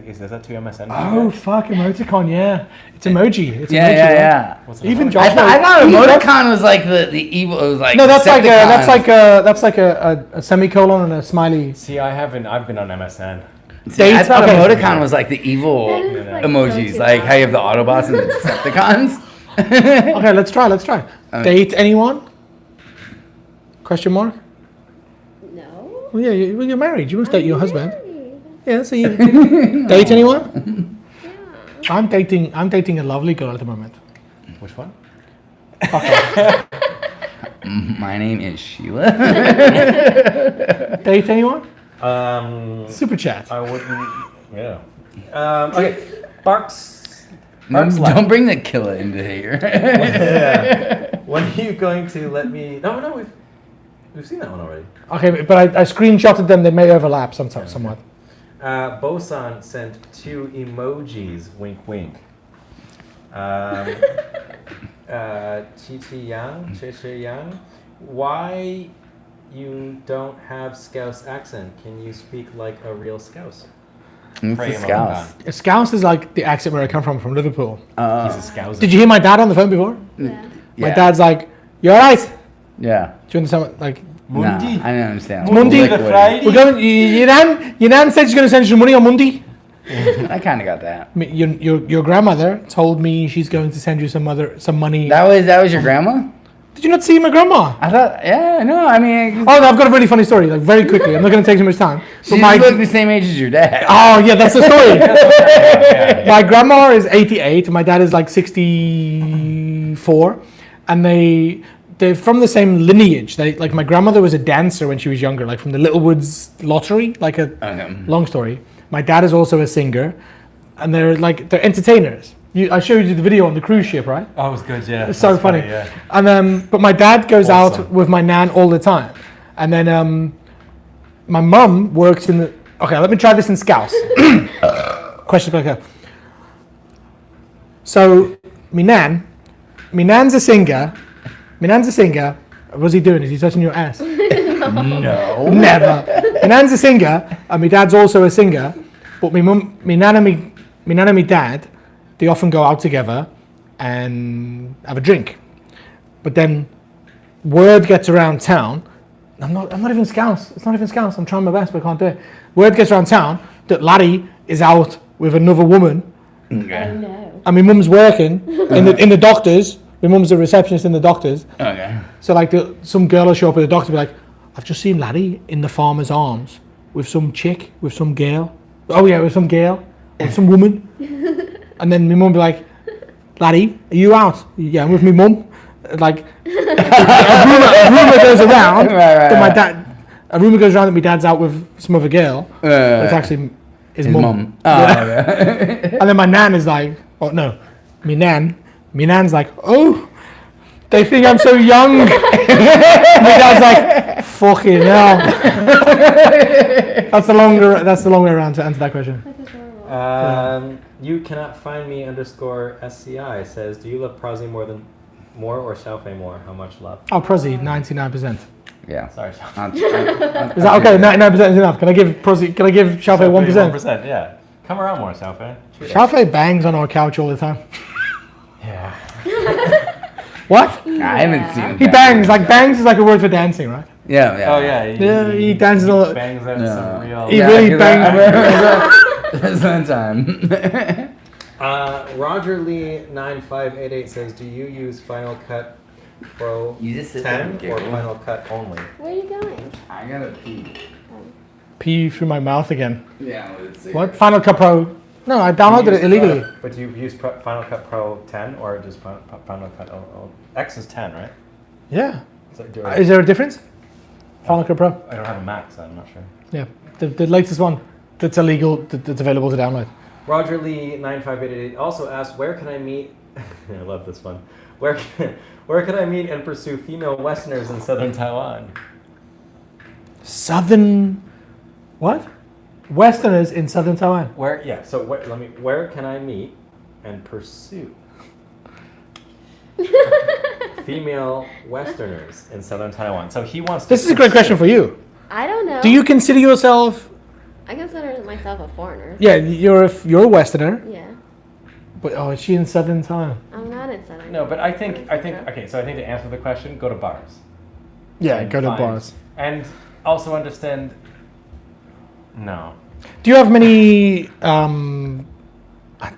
Is that too MSN? Oh, fuck, emoticon, yeah. It's emoji. It's Yeah, emoji, yeah, right? yeah. What's an Even emoji? Josh. I thought emoticon was like the evil. It was like No, that's like Decepticons. that's like a semicolon and a smiley. See, I've been on MSN. See, I thought Okay. emoticon was like the evil That is, like, emojis, so like how you have the Autobots and the Decepticons. Okay, let's try. Date anyone? Question mark? No. Well, yeah, you're married. You must date your husband. Married. Yeah, so you date anyone? Yeah. I'm dating a lovely girl at the moment. Which one? My name is Sheila. Date anyone? I Super chat. wouldn't. Yeah. Okay. Barks. No, Barks left. don't bring the killer into here. Yeah. When are you going to let me? No, we've seen that one already. Okay, but I screenshotted them. They may overlap somewhat. Bosan sent 2 emojis. Wink, wink. Chi Yang. Why you don't have Scouse accent? Can you speak like a real Scouse? It's Pray the Scouse. Scouse is like the accent where I come from Liverpool. He's a Scouse. Did you hear my dad on the phone before? Yeah. My Yeah. dad's like, "You alright? Do Yeah. you understand what, like, Nah, I didn't understand. Monday? Liquid. we're going, your nan said she's going to send you some money on Monday? I kind of got that. Your grandmother told me she's going to send you some money. That was your grandma? Did you not see my grandma? I thought, yeah, no, I mean, Oh, no, I've got a really funny story, like very quickly. I'm not going to take too much time. she But looked the same age as your dad. oh, yeah, that's the story. Yeah. My grandma is 88, and my dad is like 64, and they're from the same lineage. Like my grandmother was a dancer when she was younger, like from the Littlewoods Lottery, like a long story. My dad is also a singer, and they're entertainers. I showed you the video on the cruise ship, right? Oh, it was good. Yeah. It's so That's funny. Yeah. And but my dad goes Awesome. out with my nan all the time, and then my mum works in the. Okay, let me try this in Scouse. Question like that. So, my nan's a singer. What's he doing? Is he touching your ass? No. Never. My nan's a singer, and my dad's also a singer. But my nan and my dad, they often go out together and have a drink. But then word gets around town. I'm not even Scouse. It's not even Scouse. I'm trying my best, but I can't do it. Word gets around town that Laddie is out with another woman, Oh no. and my mum's working in the doctors. My mum's a receptionist in the doctors. Okay. So like some girl will show up at the doctor and be like, I've just seen Laddie in the farmer's arms with some chick, with some girl. Oh yeah, with some girl, or some woman. And then my mum be like, Laddie, are you out? Yeah, I'm with my mum. Like, a rumor goes around that my dad, a rumor goes around that my dad's out with some other girl. But it's actually his mum. Oh, Yeah. okay. And then my nan is like, oh no, my nan's like, oh, they think I'm so young. My dad's like, fucking hell. That's the long way around to answer that question. You cannot find me _SCI says, do you love Prozzie more or Xiaofei more? How much love? Oh, Prozzie, 99%. Yeah. Sorry, Xiaofei. Is that okay? 99% is enough. Can I give Xiaofei 1%? 1%, yeah. Come around more, Xiaofei. Xiaofei bangs on our couch all the time. Yeah. What? I haven't seen him. He bangs. Like bangs is like a word for dancing, right? Yeah, yeah. Oh, yeah. Yeah, he dances a lot. Bangs out Yeah. some real... He really because bangs. Sometime. Roger Lee 9588 says, do you use Final Cut Pro You just sit there 10 and or giggle. Final Cut only? Where are you going? I gotta pee. Pee through my mouth again. Yeah, with a cigarette. What? Final Cut Pro? No, I Do downloaded you it use, illegally. but do you use Final Cut Pro 10 or just Final Cut X is 10, right? Yeah. So Is there a difference? Final Cut Pro. I don't have a Mac, so I'm not sure. Yeah, the latest one that's illegal, that's available to download. Roger Lee 9588 also asked, where can I meet? I love this one. Where can I meet and pursue female Westerners in southern Taiwan? Southern, what? Westerners in southern Taiwan. So where can I meet and pursue female Westerners in southern Taiwan? So he wants to. This is a great question for you. I don't know. Do you consider yourself? I consider myself a foreigner. Yeah, you're a Westerner, Yeah. but is she in southern Taiwan? I'm not in Southern. No, but I think okay. So I think to answer the question, go to bars. Yeah, And go to find- bars. and also understand. No. Do you have many?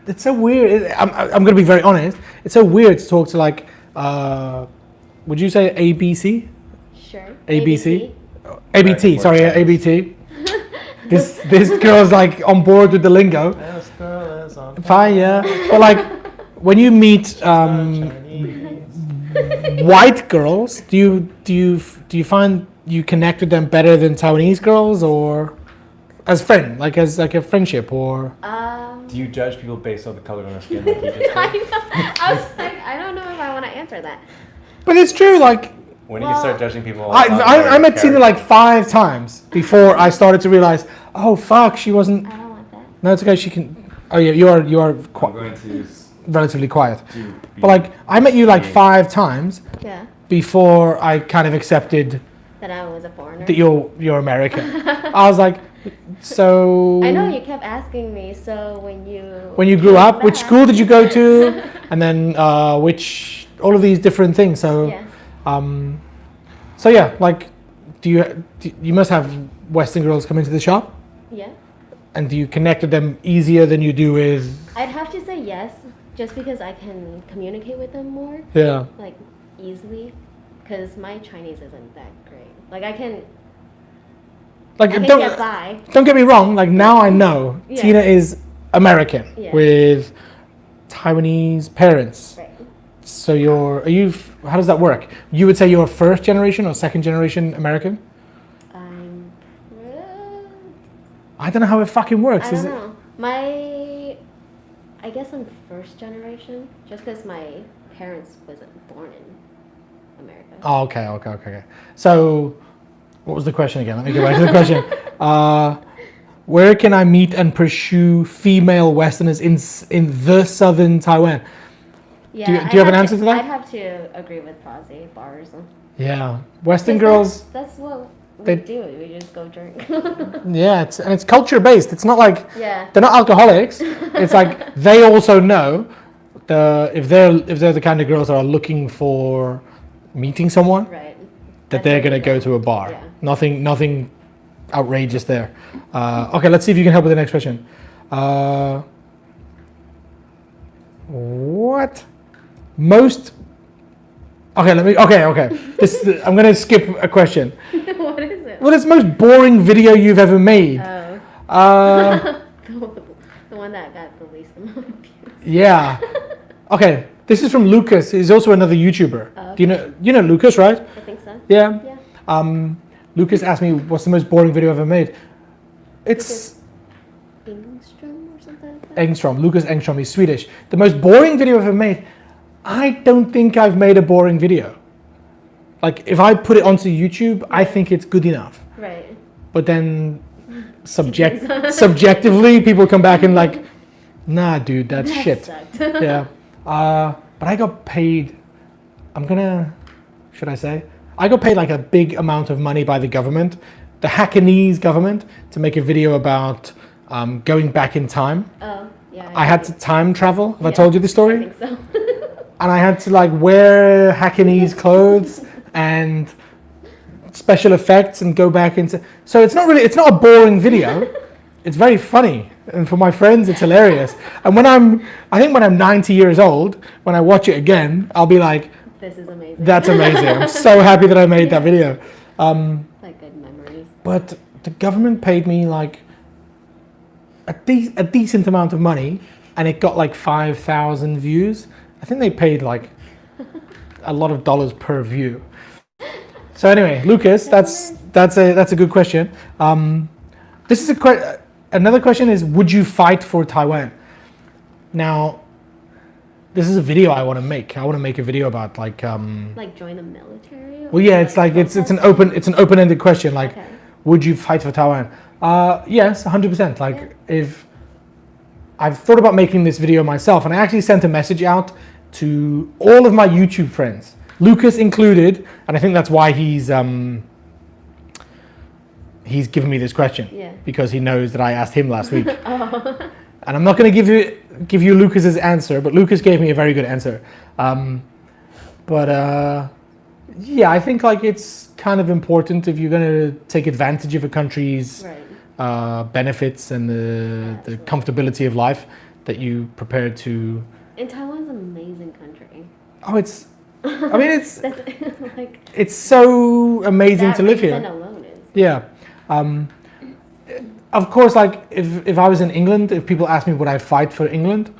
It's so weird. I'm going to be very honest. It's so weird to talk to like. Would you say ABC? Sure. ABC? ABT. Right, Sorry, more ABT. This girl's like on board with the lingo. This girl is on Fine, yeah. But like when you meet white girls, do you find you connect with them better than Taiwanese girls, or as like a friendship, or? Do you judge people based on the color of their skin? Like you just I did? know. I was like, I don't know if I want to answer that. But it's true. Like When do you start judging people? I met Tina like 5 times before I started to realize, oh fuck, she wasn't. I don't want that. No, it's okay. She can. Oh yeah, you are I'm going to relatively quiet. do. But like I met you like 5 times Yeah. before I kind of accepted That I was a foreigner. that you're American. I was like, so. I know you kept asking me. So When you grew up, which back- school did you go to, and then all of these different things. So, Yeah. so yeah, like, you must have Western girls come into the shop, Yeah. and do you connect with them easier than you do with? I'd have to say yes, just because I can communicate with them more, Yeah. like easily, because my Chinese isn't that great. Like I can Like get by. don't get me wrong. Like now I know Yeah. Tina is American Yeah. with Taiwanese parents. Right. So how does that work? You would say you're first generation or second generation American? I'm. I don't know how it fucking works. I don't know. I guess I'm first generation, just because my parents wasn't born in America. Oh, okay. So, what was the question again? Let me go back to the question. Where can I meet and pursue female Westerners in the southern Taiwan? Yeah, do you I'd have an answer to that? I'd have to agree with Prozzie, bars. Yeah, Western 'Cause girls. That's what we they- do. We just go drink. Yeah, it's culture based. It's not like Yeah. they're not alcoholics. It's like they also know if they're the kind of girls that are looking for meeting someone, Right. that That's they're what gonna we go do. to a bar. Yeah. Nothing outrageous there. Okay, let's see if you can help with the next question. What most? Okay. I'm gonna skip a question. What is it? What is the most boring video you've ever made? Oh. The one that got the least amount of views. Yeah. Okay. This is from Lucas. He's also another YouTuber. Oh, Do you know Lucas, right? I think so. Yeah. Yeah. Lucas asked me what's the most boring video I've ever made. It's Engstrom or something like that? Engstrom. Lucas Engstrom. He's Swedish. The most boring video I've ever made. I don't think I've made a boring video. Like if I put it onto YouTube, I think it's good enough. Right. But then subjectively, people come back and like, nah, dude, that's That shit. sucked. Yeah. But I got paid. Should I say? I got paid like a big amount of money by the government, the Hackney's government, to make a video about going back in time. Oh, yeah. I had to time travel. Have I Yeah, told you the story? I think so. And I had to like wear Hackney's clothes and special effects and go back into. So it's not a boring video. It's very funny. And for my friends, it's hilarious. And I think when I'm 90 years old, when I watch it again, I'll be like, This is amazing. that's amazing. I'm so happy that I made that video. Like good memories. But the government paid me like a decent amount of money, and it got like 5,000 views. I think they paid like a lot of dollars per view. So anyway, Lucas, that's a good question. This is another question is, would you fight for Taiwan? Now, this is a video I want to make. I want to make a video about like join the military? well, yeah, it's like it's an open-ended question. Like, Okay. would you fight for Taiwan? Yes, 100%. Like, if I've thought about making this video myself, and I actually sent a message out to all of my YouTube friends, Lucas included, and I think that's why he's given me this question. Yeah. Because he knows that I asked him last week. And I'm not going to give you Lucas's answer, but Lucas gave me a very good answer. Yeah, I think like it's kind of important if you're going to take advantage of a country's benefits and the comfortability of life, that you prepare to. And Taiwan's an amazing country. Oh, it's. I mean, it's. That's like. It's so amazing to live That here. alone is. Yeah. Of course, like if I was in England, if people asked me would I fight for England,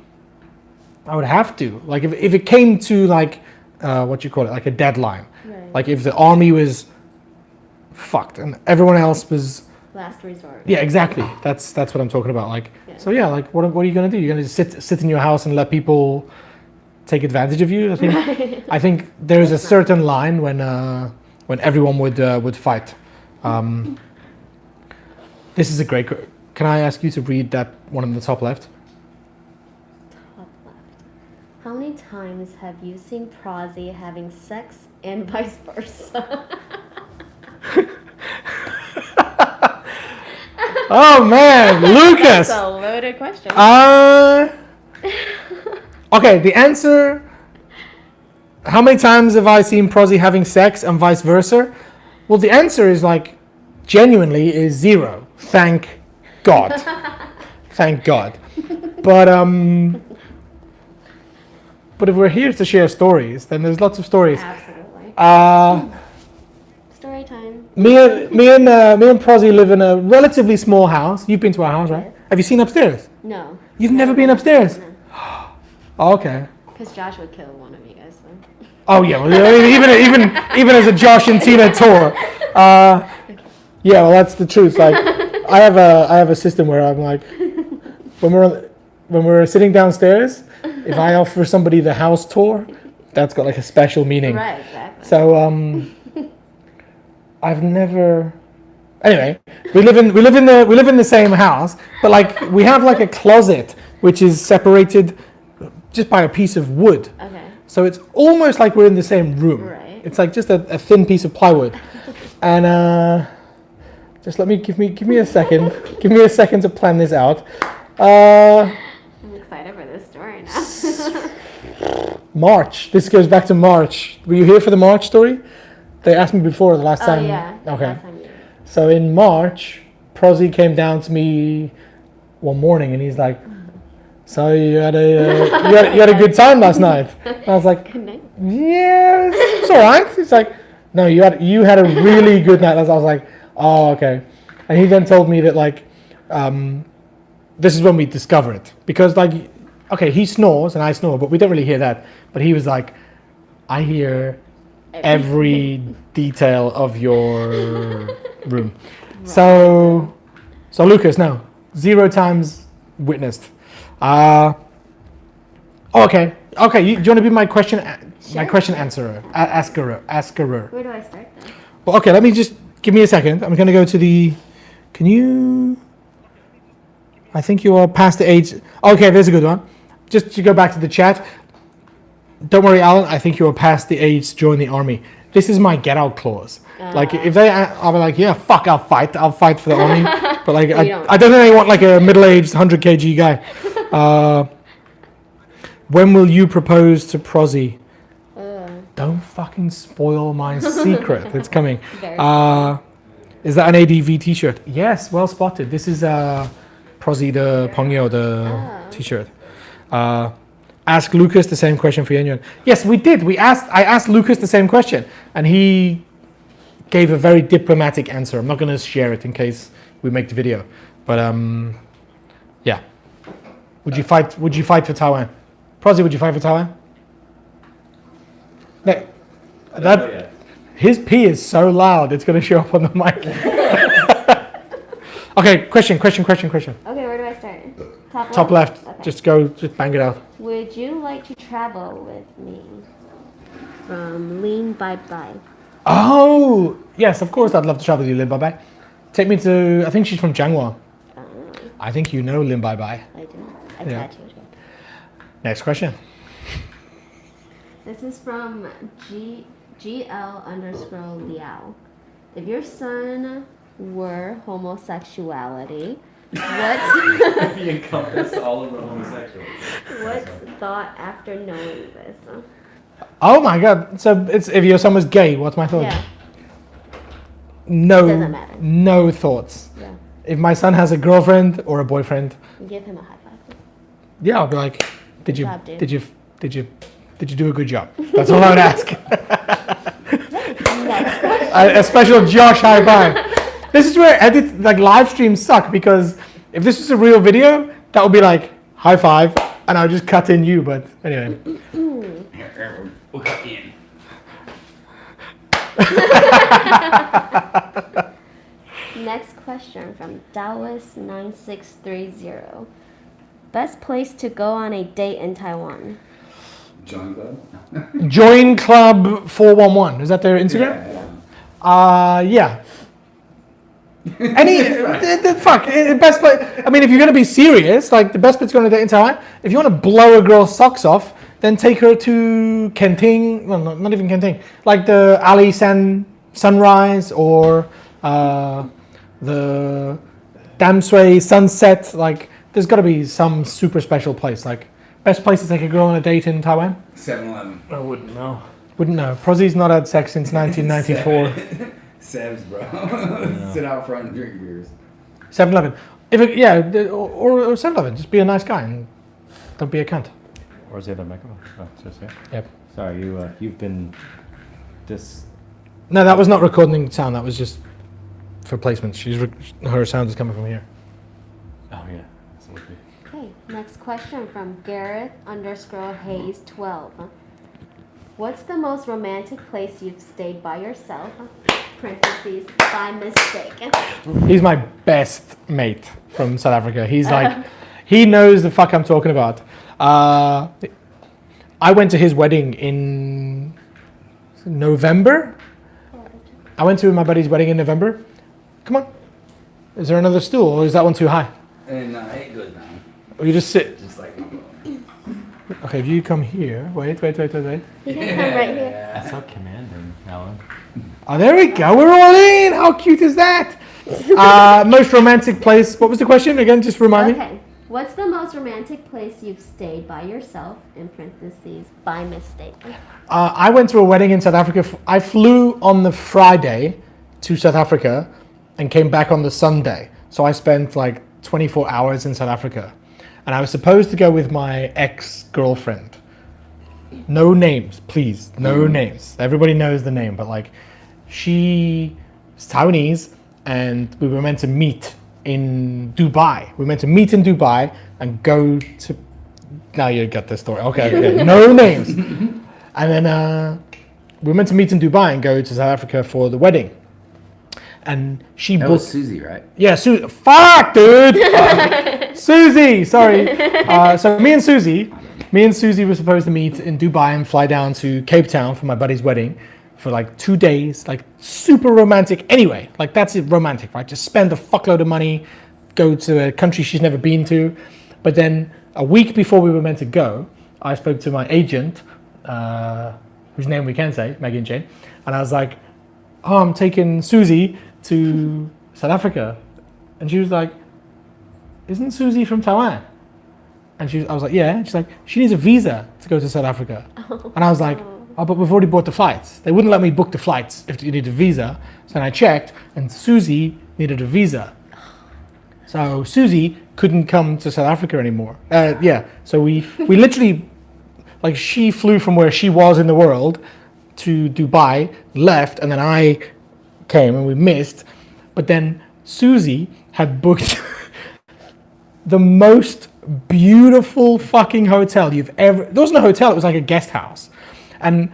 I would have to. Like if it came to like what you call it, like a deadline. Right. Like if the army was fucked and everyone else was. Last resort. Yeah, exactly. That's what I'm talking about. Like so, yeah. Like what are you gonna do? You're gonna just sit in your house and let people take advantage of you? I think there is a certain line when everyone would fight. This is a great. Can I ask you to read that one in the top left? Top left. How many times have you seen Prozzie having sex and vice versa? Oh man, Lucas. That's a loaded question. Okay, the answer. How many times have I seen Prozzie having sex and vice versa? Well, the answer is like genuinely is 0. Thank God. Thank God. But if we're here to share stories, then there's lots of stories. Absolutely. Story time. Me and Prozzie live in a relatively small house. You've been to our house, right? Yes. Have you seen upstairs? No. You've never been upstairs? Oh, okay. Because Josh would kill one of you guys. So. Oh yeah, well, even as a Josh and Tina tour. Yeah, well that's the truth. Like I have a system where I'm like when we're sitting downstairs, if I offer somebody the house tour, that's got like a special meaning. Right, exactly. So I've never. Anyway, we live in the same house, but like we have like a closet which is separated just by a piece of wood. Okay. So it's almost like we're in the same room. Right. It's like just a thin piece of plywood. And just give me a second. Give me a second to plan this out. I'm excited for this story now. March. This goes back to March. Were you here for the March story? They asked me before the last time. Oh yeah. Okay. Last time you did. So in March, Prozzie came down to me one morning and he's like, "So you had a good time last night?" And I was like, Good night. "Yeah, it's all right." He's like, "No, you had a really good night." I was like, "Oh, okay." And he then told me that like, this is when we discover it, because like, okay, he snores and I snore, but we don't really hear that. But he was like, "I hear every detail of your room." Right. So Lucas, no, 0 times witnessed. Okay. Do you want to be my question? Sure. My question answerer, asker. Where do I start then? Well, okay. Let me just give me a second. I'm gonna go to the. Can you? I think you are past the age. Okay, there's a good one. Just to go back to the chat. Don't worry, Allan. I think you are past the age to join the army. This is my get out clause. Like if they, I'll be like, yeah, fuck, I'll fight for the army. But like, I don't really want like a middle-aged 100 kg guy. When will you propose to Prozzie? Don't fucking spoil my secret. It's coming. Is that an ADV t-shirt? Yes, well spotted. This is Prozzie the Pongyo, the t-shirt. Ask Lucas the same question for Yuan. Yes, we did. I asked Lucas the same question, and he gave a very diplomatic answer. I'm not going to share it in case we make the video. But yeah. Would you fight for Taiwan? Prozzie, would you fight for Taiwan? No. His pee is so loud, it's going to show up on the mic. Okay, question. Okay, where do I start? Top left. Okay. Just bang it out. Would you like to travel with me? From Lean Bye Bye. Oh, yes, of course I'd love to travel with you, Lin Bye Bye. Take me to, I think she's from Jianghua. I think you know Lin Bye Bye. I do. I Yeah. tattooed her. Next question. This is from GL_Liao. If your son were homosexuality, He encompassed all of the homosexuals. what's thought after knowing this? Oh my god. So it's if your son was gay, what's my thought? Yeah. No. Doesn't matter. No thoughts. Yeah. If my son has a girlfriend or a boyfriend, Give him a high five. yeah, I'll be like, did you job, dude. do a good job? That's all I would ask. Next question. A special Josh high five. This is where live streams suck, because if this was a real video, that would be like high five, and I'll just cut in you. But anyway. We'll cut in. Next question from Dallas9630. Best place to go on a date in Taiwan? Join Club? Join Club 411. Is that their Instagram? Yeah. Best place. I mean, if you're gonna be serious, like the best place to go on a date in Taiwan. If you want to blow a girl's socks off, then take her to Kenting. Well, not even Kenting. Like the Ali Sunrise or the Dam Sui Sunset. Like, there's got to be some super special place. Like, best place to take a girl on a date in Taiwan? 7-Eleven. I wouldn't know. Wouldn't know. Prozzie's not had sex since 1994. Sebs, bro. Sit out front and drink beers. 7-Eleven. Or 7-Eleven. Just be a nice guy and don't be a cunt. Where's the other microphone? Oh, it's just here. Yep. Sorry, you've been No, that was not recording sound. That was just for placement. Her sound is coming from here. Oh yeah, that's what it would be. Okay, next question from Gareth_Hayes12. What's the most romantic place you've stayed by yourself? Parentheses, by mistake. He's my best mate from South Africa. He's like, he knows the fuck I'm talking about. I went to his wedding in November. I went to my buddy's wedding in November. Come on. Is there another stool, or is that one too high? And it goes down. Or you just sit. Just like. Okay, if you come here. Wait. You can come right here. That's so commanding, Allan. Oh, there we go. We're all in. How cute is that? Most romantic place. What was the question again? Just remind me. Okay. What's the most romantic place you've stayed by yourself? In parentheses, by mistake. I went to a wedding in South Africa. I flew on the Friday to South Africa and came back on the Sunday. So I spent like 24 hours in South Africa. And I was supposed to go with my ex-girlfriend. No names, please. No names. Everybody knows the name, but like, she's Taiwanese, and we were meant to meet in Dubai. We were meant to meet in Dubai and go to. Now you got the story. Okay. No names. And then we were meant to meet in Dubai and go to South Africa for the wedding. And she That booked. was Susie, right? Yeah, fuck, dude. Susie, sorry. So me and Susie were supposed to meet in Dubai and fly down to Cape Town for my buddy's wedding for like 2 days, like super romantic. Anyway, like that's it, romantic, right? Just spend a fuckload of money, go to a country she's never been to. But then a week before we were meant to go, I spoke to my agent, whose name we can say, Megan Jane, and I was like, oh, I'm taking Susie to South Africa. And she was like, isn't Susie from Taiwan? And I was like, yeah. And she's like, she needs a visa to go to South Africa. And I was like, oh, but we've already bought the flights. They wouldn't let me book the flights if you need a visa. So then I checked, and Susie needed a visa. So Susie couldn't come to South Africa anymore. Yeah, so we literally, like, she flew from where she was in the world to Dubai, left, and then I came and we missed. But then Susie had booked the most beautiful fucking hotel you've ever. There wasn't a hotel; it was like a guest house. And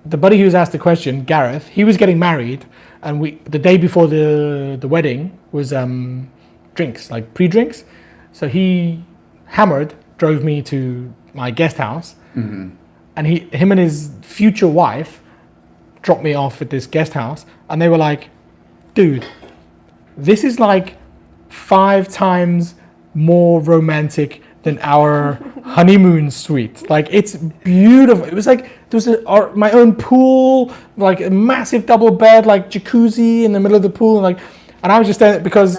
the buddy who was asked the question, Gareth, he was getting married, and the day before the wedding was drinks, like pre-drinks. So he drove me to my guest house, and him and his future wife dropped me off at this guest house, and they were like, dude, this is like 5 times more romantic than our honeymoon suite. Like, it's beautiful. It was like, there was my own pool, like a massive double bed, like jacuzzi in the middle of the pool, and I was just there because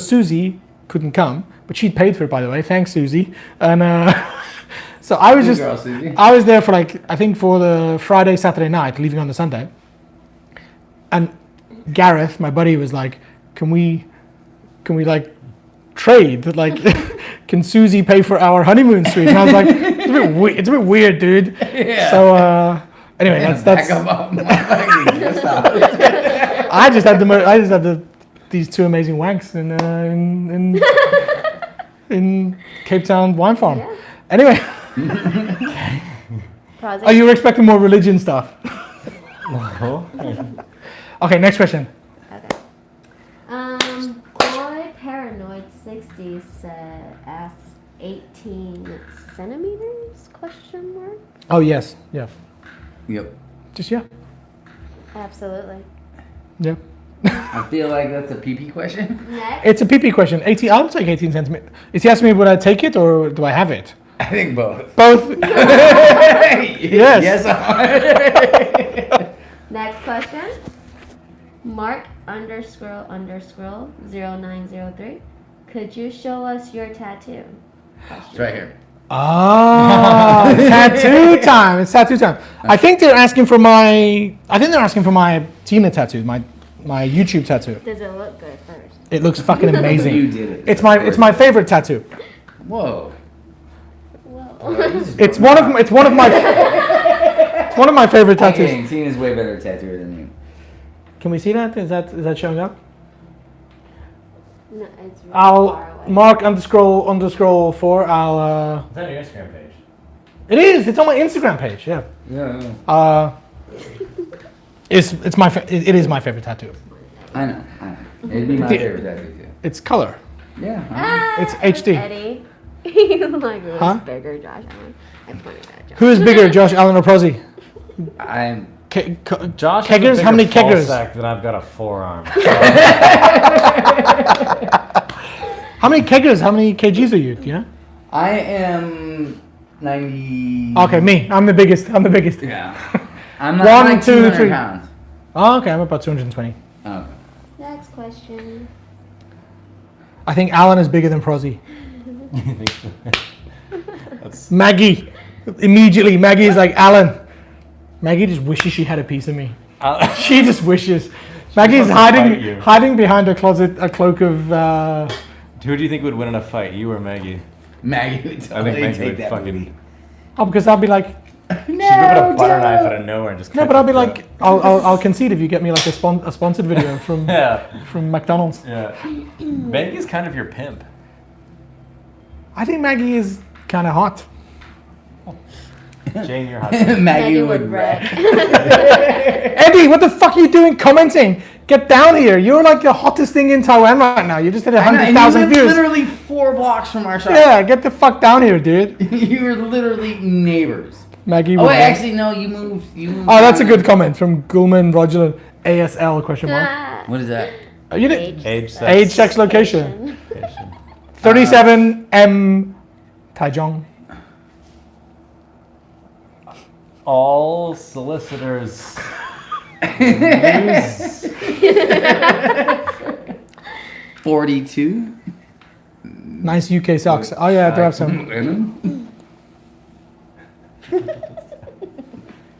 Susie couldn't come, but she'd paid for it, by the way. Thanks, Susie. And so I was I was there for I think for the Friday, Saturday night, leaving on the Sunday. And Gareth, my buddy, was like, can we like trade? Like, can Susie pay for our honeymoon suite? And I was like, it's a bit weird, dude. Yeah. So anyway, that's I just had these 2 amazing wanks in Cape Town wine farm. Yeah. Anyway. Oh, you were expecting more religion stuff. No. Okay, next question. Okay. Boy Paranoid 60 asks 18 centimeters? Question mark. Oh yes, yeah. Yep. Just yeah. Absolutely. Yeah. I feel like that's a PP question. Next. It's a PP question. 18. I'll take 18 centimeters. Is he asking me would I take it or do I have it? I think both. Both. Yes. Yes. Next question. Mark __0903. Could you show us your tattoo? It's right here. Ah, tattoo time. It's tattoo time. I think they're asking for my Tina tattoo, my YouTube tattoo. Does it look good first? It looks fucking amazing. You did it. It's my favorite tattoo. Whoa. It's one of my favorite tattoos. Okay, Tina's way better tattooer than you. Can we see that? Is that showing up? No, it's really I'll far away. Mark _4. I'll. It's on your Instagram page. It is. It's on my Instagram page. Yeah. Yeah. It is my favorite tattoo. I know. It'd be my favorite tattoo too. It's color. Yeah. It's HD. Eddie. He's like, who's Huh? bigger, Josh Allan? I pointed at Josh. Who is bigger, Josh Allan or Prozzie? I'm. Josh keggers? How many keggers? Then I've got a forearm. How many keggers? How many kgs are you? Do you know? I am 90. Okay, me. I'm the biggest. Yeah. I'm 1, 2, 200 3 pounds. Oh, okay, I'm about 220. Okay. Next question. I think Allan is bigger than Prozzie. Maggie. Immediately, Maggie is like, Allan. Maggie just wishes she had a piece of me. She just wishes. Maggie's hiding behind a cloak of. Who do you think would win in a fight, you or Maggie? Maggie would totally I think Maggie take would that fucking. movie. Oh, because I'll be like. She'd whip out a butter knife out of nowhere and just. No, but I'll be like, I'll concede if you get me like a sponsored video from from McDonald's. Yeah. Maggie's kind of your pimp. I think Maggie is kind of hot. Jane, you're hot. Maggie would wreck. Eddie, what the fuck are you doing commenting? Get down here. You're like the hottest thing in Taiwan right now. You just hit 100,000 views. Literally 4 blocks from our shop. Yeah, get the fuck down here, dude. You were literally neighbors. Maggie. Oh wait, actually no. You moved. Oh, that's a good comment from Gulman Roger ASL question mark. What is that? You did Age, sex, location. 37 M Taichung. All solicitors. 42. Nice UK socks. Oh yeah, I do have some.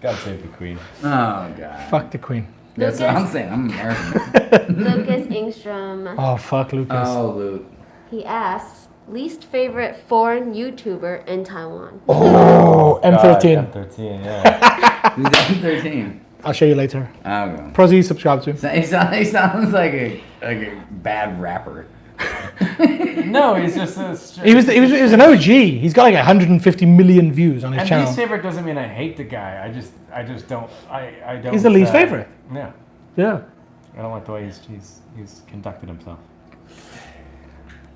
God save the Queen. Oh god. Fuck the Queen. That's what I'm saying. I'm American. Lucas Ingstrom. Oh fuck Lucas. Oh Luke. He asks, least favorite foreign YouTuber in Taiwan. Oh, M13. M13, yeah. Who's M13? I'll show you later. I don't know. Prozzie, subscribe to him. He sounds like a bad rapper. No, he's just a He was an OG. He's got like 150 million views on his and channel. least favorite doesn't mean I hate the guy. I just don't. I don't. He's the least favorite. Yeah. Yeah. I don't like the way he's conducted himself.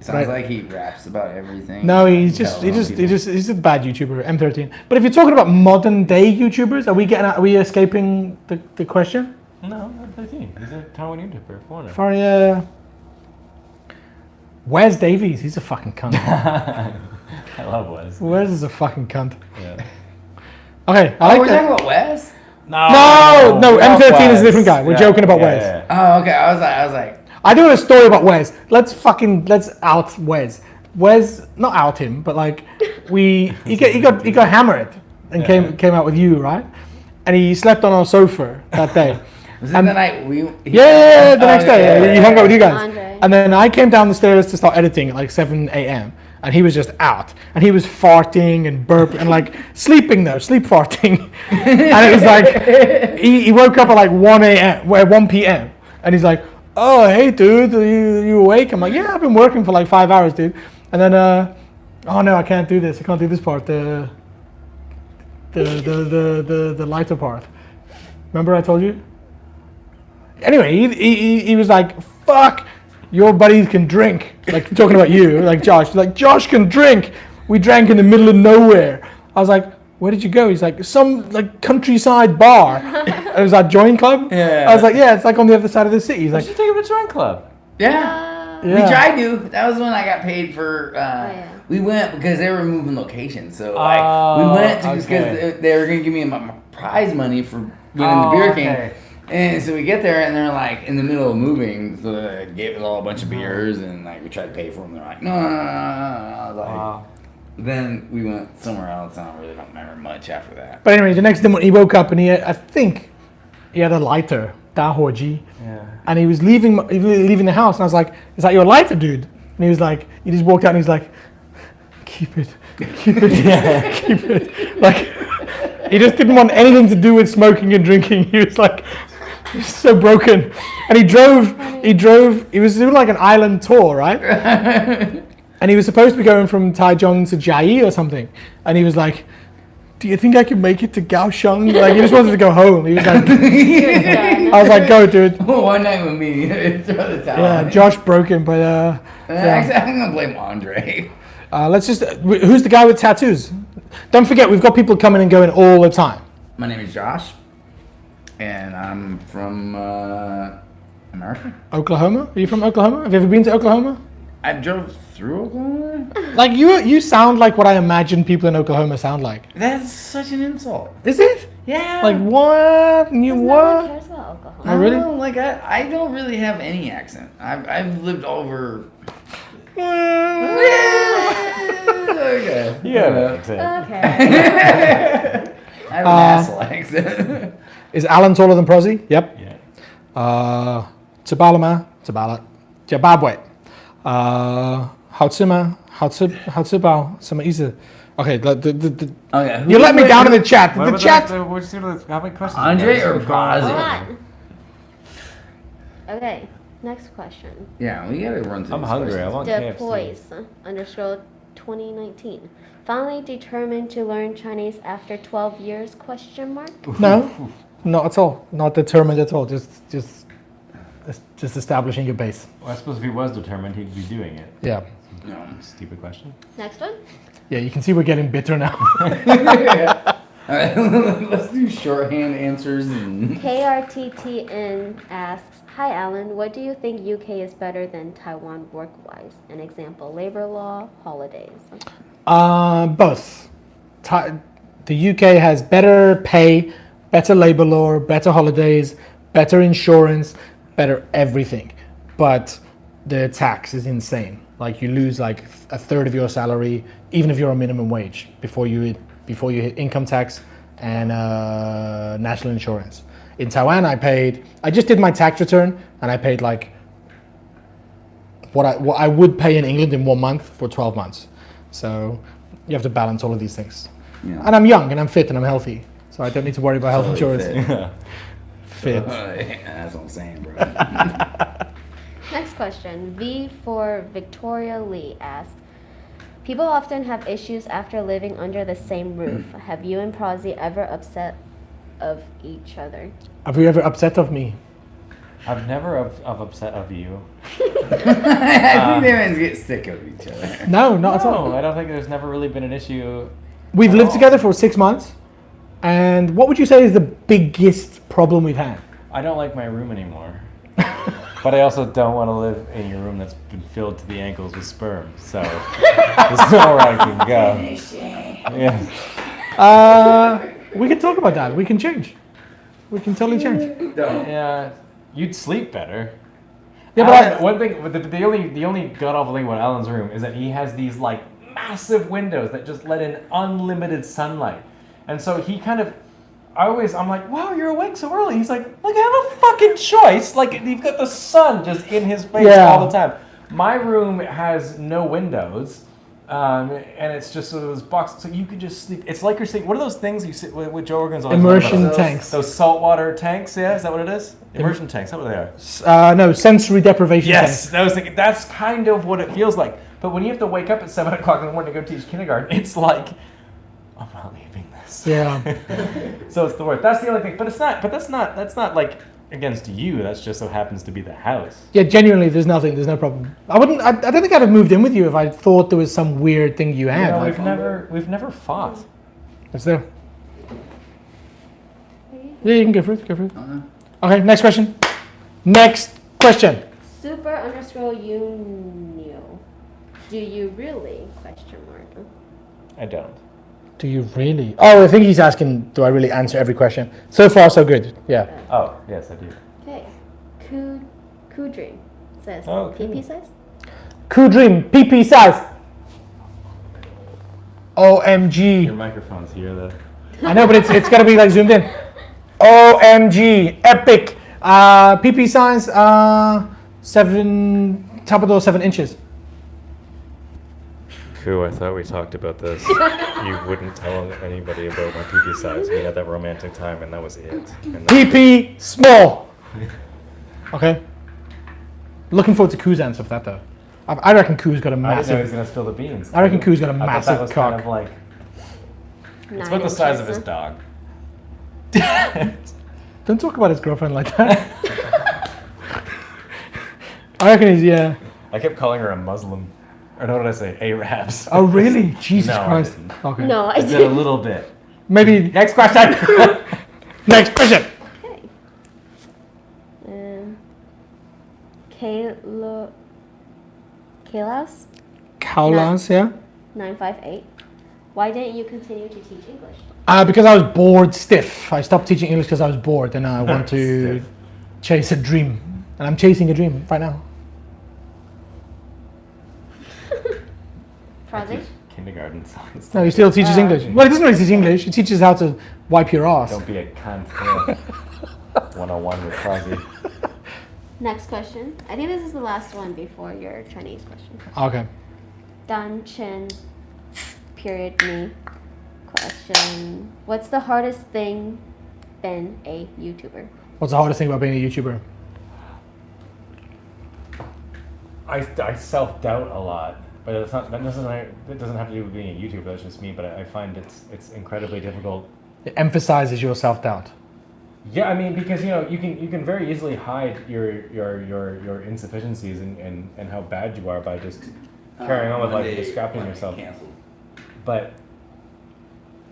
Sounds like he raps about everything. No, he's a bad YouTuber, M13. But if you're talking about modern day YouTubers, are we escaping the question? No, M13. He's a Taiwan YouTuber, foreigner. For Wes Davies, he's a fucking cunt. I love Wes. Wes is a fucking cunt. Yeah. Okay, Oh, we're talking about Wes? No, we love M13 is a Wes. different guy. We're Yeah, joking about yeah, Wes. yeah. Oh, okay. I was like, I do a story about Wes. Let's out Wes. Wes, not out him, but like he got hammered and came out with you, right? And he slept on our sofa that day. was it the night we? The next day. He hung out with you guys. Andre. And then I came down the stairs to start editing at like 7 a.m. And he was just out. And he was farting and burping and like sleep farting. And it was like, he woke up at like 1 p.m. And he's like, oh, hey dude, you awake? I'm like, yeah, I've been working for like 5 hours, dude. And then, oh no, I can't do this. I can't do this part. The lighter part. Remember I told you? Anyway, he was like, fuck, your buddies can drink. Like talking about you, like Josh. Like Josh can drink. We drank in the middle of nowhere. I was like, where did you go? He's like, some like countryside bar. It was that Join Club? Yeah. I was like, yeah, it's like on the other side of the city. He's You like, should take him to Join Club. Yeah. yeah. We tried to. That was when I got paid for. yeah. We went because they were moving locations, so like we went to because okay. they were gonna give me my prize money for winning the beer king. Okay. And so we get there and they're like in the middle of moving, so they gave us all a bunch of beers and like we tried to pay for them. They're like, no. I was like, then we went somewhere else. And I really don't remember much after that. but anyway, the next day when he woke up and I think he had a lighter, Dahoji. Yeah. And he was leaving the house, and I was like, "Is that your lighter, dude?" And he was like, he just walked out, and he's like, "Keep it, keep it." Like, he just didn't want anything to do with smoking and drinking. He was like, he's so broken. And he was doing like an island tour, right? And he was supposed to be going from Taichung to Jiayi or something. And he was like, do you think I can make it to Kaohsiung? Like, he just wanted to go home. He was like, I was like, go, dude. One night with me, throw the towel. Yeah, Josh broke him, but Actually, I'm gonna blame Andre. let's just. Who's the guy with tattoos? Don't forget, we've got people coming and going all the time. My name is Josh, and I'm from America. Oklahoma? Are you from Oklahoma? Have you ever been to Oklahoma? I drove through Oklahoma. Like you sound like what I imagine people in Oklahoma sound like. That's such an insult. Is it? Yeah. Like what? You No one what? cares about Oklahoma. Oh, really? No, like I don't really have any accent. I've lived over. Okay. Yeah. Okay. I have an asshole accent. Is Allan taller than Prozzie? Yep. Yeah. Zimbabwe. Zimbabwe. 好吃吗？好吃饱？什么意思？ Okay, Okay. you let me down in the chat. What The about chat. how many questions? Andre or Hold Prozzie? on. Okay, next question. Yeah, we gotta run through. I'm these hungry. I questions. want KFC. Depois _2019. Finally determined to learn Chinese after 12 years? Question mark. No, not at all. Not determined at all. Just establishing your base. Well, I suppose if he was determined, he'd be doing it. Yeah. No. Stupid question. Next one. Yeah, you can see we're getting bitter now. All right, let's do shorthand answers. And KRTTN asks, Hi Allan, what do you think UK is better than Taiwan work-wise? An example, labor law, holidays. Both. The UK has better pay, better labor law, better holidays, better insurance, better everything. But the tax is insane. Like you lose like a third of your salary, even if you're on minimum wage, before you hit income tax and national insurance. In Taiwan, I just did my tax return and I paid like what I would pay in England in 1 month for 12 months. So you have to balance all of these things. Yeah. And I'm young and I'm fit and I'm healthy, so I don't need to worry about health Totally insurance. fit. Fit. That's what I'm saying, bro. Next question. V for Victoria Lee asks, people often have issues after living under the same roof. Have you and Prozzie ever upset of each other? Have you ever upset of me? I've never of upset of you. I think they always get sick of each other. No, not at all. No, I don't think there's never really been an issue. We've at lived all. together for 6 months, and what would you say is the biggest problem we've had? I don't like my room anymore. But I also don't want to live in your room that's been filled to the ankles with sperm. So there's nowhere I can go. Yeah. We can talk about that. We can change. We can totally change. Yeah. You'd sleep better. Yeah, Allan, but one thing, the only god awful thing about Alan's room is that he has these like massive windows that just let in unlimited sunlight, and so he kind of, I'm like, wow, you're awake so early. He's like, look, I have a fucking choice. Like you've got the sun just in his face all the time. My room has no windows. And it's just sort of this box, so you can just sleep. It's like you're sleeping. What are those things you sit with Joe Rogan's always immersion talking about? tanks. Those saltwater tanks, yeah? Is that what it is? Immersion tanks, is that what they are? No, sensory deprivation Yes, tanks. I was thinking, that's kind of what it feels like. But when you have to wake up at 7 o'clock in the morning to go teach kindergarten, it's like, I'm not leaving this. Yeah. So it's the worst. That's the only thing. But that's not like against you. That's just so happens to be the house. Yeah, genuinely, there's no problem. I don't think I'd have moved in with you if I thought there was some weird thing you had. No, Like, we've never fought. it's there. Yeah, you can go for it. Okay, next question. Super underscore Unio. Do you really? Question mark. I don't. Do you really? Oh, I think he's asking, do I really answer every question? So far, so good. Yeah. Oh, yes, I do. Okay. Dream says Oh, cool. PP size? Cool dream, PP size. Your OMG. microphone's here, though. I know, but it's got to be like zoomed in. OMG, epic. PP size, 7 inches. Cool, I thought we talked about this. You wouldn't tell anybody about my PP size. We had that romantic time, and that was it. And PP small. Okay. Looking forward to Koo's answer for that though. I reckon Koo's got a I didn't know he was massive. gonna spill the beans. I reckon Koo's got a I thought that massive was cock. kind of like, it's 9 about the size of inches. his dog. Don't talk about his girlfriend like that. I reckon he's I kept calling her a Muslim. Or no, what did I say? Arabs. Oh really? Jesus No, I Christ. didn't. Okay. No, I I did a didn't. little bit. Maybe Next question. next question. Okay. Kailaus Kaulas, yeah. 958. Why didn't you continue to teach English? Because I was bored stiff. I stopped teaching English because I was bored and I want to Stiff. chase a dream. And I'm chasing a dream right now. Prozzie? Kindergarten science. No, he still teaches English. Well, he doesn't really teach English. He teaches how to wipe your ass. Don't be a cunt. Yeah. 101 with Prozzie. Next question. I think this is the last one before your Chinese question. Okay. Dan Chen, period me, question. What's the hardest thing being a YouTuber? What's the hardest thing about being a YouTuber? I self-doubt a lot. But it doesn't have to do with being a YouTuber, that's just me, but I find it's incredibly difficult. It emphasizes your self-doubt. Yeah, I mean, because you can very easily hide your insufficiencies and how bad you are by just carrying on with life and distracting yourself. But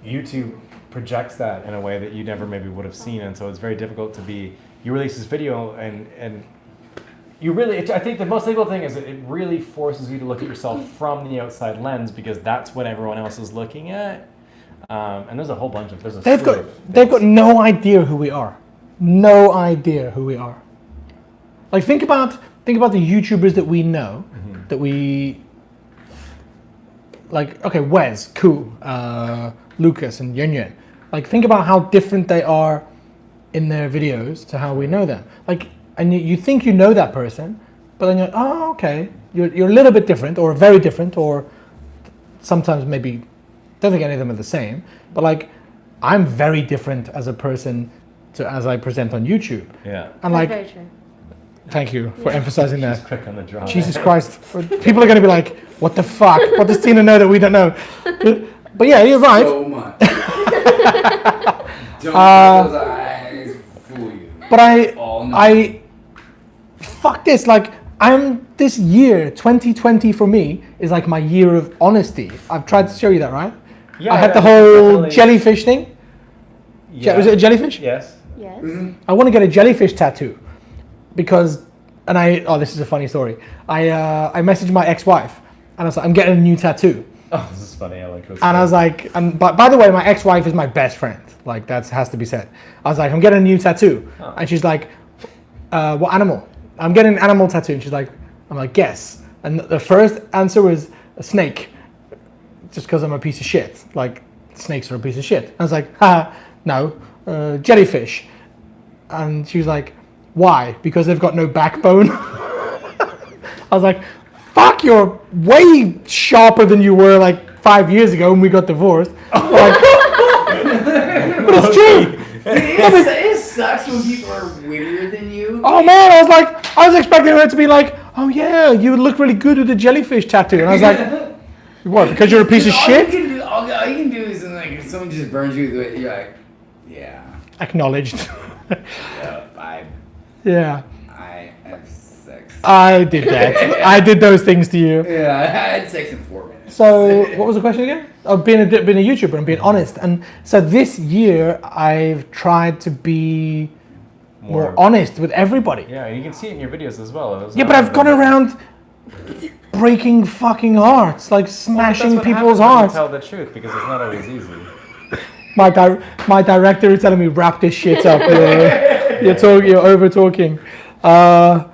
YouTube projects that in a way that you never maybe would have seen, and so it's very difficult to be. You release this video and you really. I think the most difficult thing is that it really forces you to look at yourself from the outside lens because that's what everyone else is looking at. And there's a whole bunch of They've got no idea who we are. No idea who we are. Like think about the YouTubers that we know, that we like. Okay, Wes, Koo, Lucas, and Yun Yun. Like think about how different they are in their videos to how we know them. Like, and you think you know that person, but then you're like, oh, okay, you're a little bit different, or very different, or sometimes maybe, don't think any of them are the same, but like, I'm very different as a person to as I present on YouTube. Yeah. And That's like, very true. thank you for emphasizing that. Just quick on the draw. Jesus Christ. People are going to be like, what the fuck? What does Tina know that we don't know? But yeah, you're right. So much. Don't let those eyes fool you. But All night. I, fuck this. Like, this year, 2020 for me, is like my year of honesty. I've tried to show you that, right? Yeah, I had the yeah, whole definitely. jellyfish thing. Yeah. Was it a jellyfish? Yes. Yes. I want to get a jellyfish tattoo because, this is a funny story. I messaged my ex-wife and I was like, I'm getting a new tattoo. Oh, this is funny. I like this. And I was like, but by the way, my ex-wife is my best friend. Like, that has to be said. I was like, I'm getting a new tattoo. Oh. And she's like, what animal? I'm getting an animal tattoo. And she's like, I'm like, guess. And the first answer was a snake. Just because I'm a piece of shit. Like, snakes are a piece of shit. I was like, no, jellyfish. And she was like, why? Because they've got no backbone. I was like, fuck, you're way sharper than you were like 5 years ago when we got divorced. Like, but it's true. It sucks when people are weirder than you. Oh man, I was expecting her to be like, oh yeah, you would look really good with a jellyfish tattoo. And I was like, what, because you're a piece of shit? All you can do is like if someone just burns you, you're like, yeah, Acknowledged. yeah, Yeah. I have sex. I did that. I did those things to you. Yeah, I had sex in 4 minutes. So, what was the question again? Oh, being a YouTuber and being honest. And so this year, I've tried to be more honest with everybody. Yeah, and you can see it in your videos as well. Yeah, but I've gone around breaking fucking hearts, like smashing people's hearts. Tell the truth because it's not always easy. My director is telling me wrap this shit up. You're over talking. But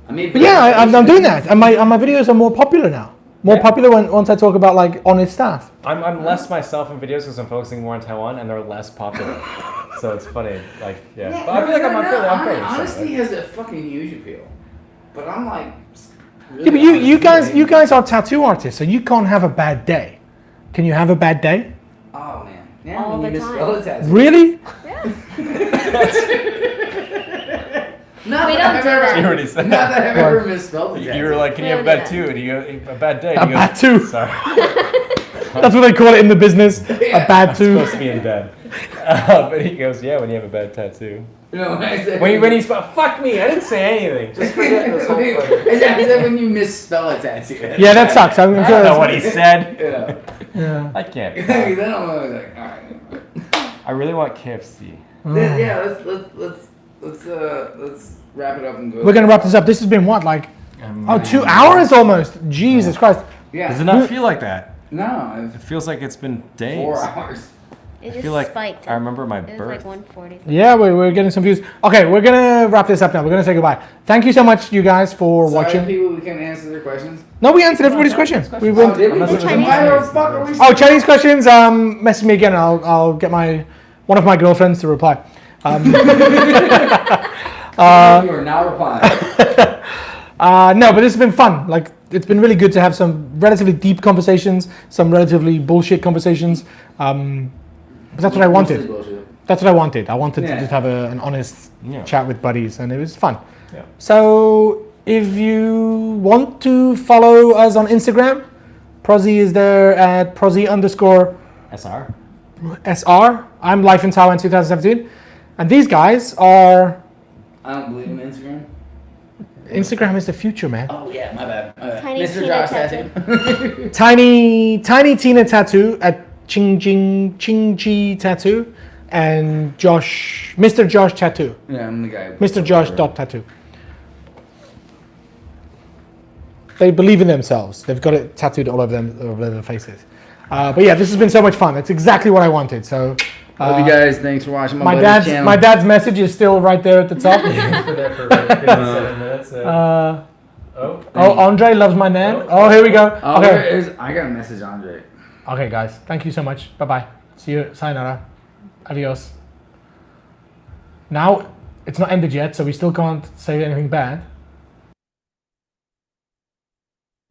yeah, I'm doing that, and my videos are more popular now. More popular once I talk about like honest stuff. I'm less myself in videos because I'm focusing more on Taiwan, and they're less popular. So it's funny, like But I feel like I'm fairly Honesty has a fucking huge appeal, but I'm like. Yeah, but you guys are tattoo artists, so you can't have a bad day. Can you have a bad day? Oh man, yeah, All when the you misspell time. a tattoo. Really? Not We that don't I've do ever- that. You already said Not that I've ever misspelled a tattoo. You were like, can you have a We don't bad do two? And you go, a bad day. A And he bad goes, two. Sorry. That's what they call it in the business. A bad I'm two. supposed to be in bed. But he goes, yeah, when you have a bad tattoo. No, I said When he spelled, fuck me, I didn't say anything. Just forget this whole thing. I said when you misspell a tattoo. Yeah, that sucks. I'm I sure don't know that's- what he said. Yeah. Yeah. I can't. Then I'm always like, all right. I really want KFC. Yeah, let's wrap it up and go. We're gonna wrap this up. This has been what, like 2 hours almost. Jesus Christ. Yeah. Does it not feel like that? No, It feels like it's been days. 4 hours. It I just feel like spiked. I remember my It was birth. like 140. Yeah, we're getting some views. Okay, we're gonna wrap this up now. We're gonna say goodbye. Thank you so much, you guys, for Sorry, watching. people, we can't answer their questions. No, we answered everybody's questions. We Oh, went. did we? Unless it was Chinese. Why the fuck are we? Oh, Chinese questions. Message me again. I'll get one of my girlfriends to reply. You are now replying. No, but this has been fun. Like, it's been really good to have some relatively deep conversations, some relatively bullshit conversations. But that's what I wanted. Mostly bullshit. That's what I wanted. I wanted to Yeah. just have an honest Yeah. chat with buddies, and it was fun. Yeah. So, if you want to follow us on Instagram, Prozzie is there at Prozzie_SR. SR. I'm Life in Taiwan 2017. And these guys are... I don't believe in Instagram. Instagram is the future, man. Oh yeah, my bad. Tiny Mr. Tina Josh tattoo. tattoo. Tiny Tina Tattoo at Chingji Tattoo, and Mr. Josh Tattoo. Yeah, I'm the guy. Mr. Josh Tattoo. They believe in themselves. They've got it tattooed all over their faces. But yeah, this has been so much fun. It's exactly what I wanted. So Love you guys. Thanks for watching my my buddy's channel. dad's message is still right there at the top. For that for about 57 minutes. Andre loves my nan. Oh, here we go. Oh, Okay. I got a message, Andre. Okay, guys. Thank you so much. Bye-bye. See you. Sayonara. Adios. Now, it's not ended yet, so we still can't say anything bad.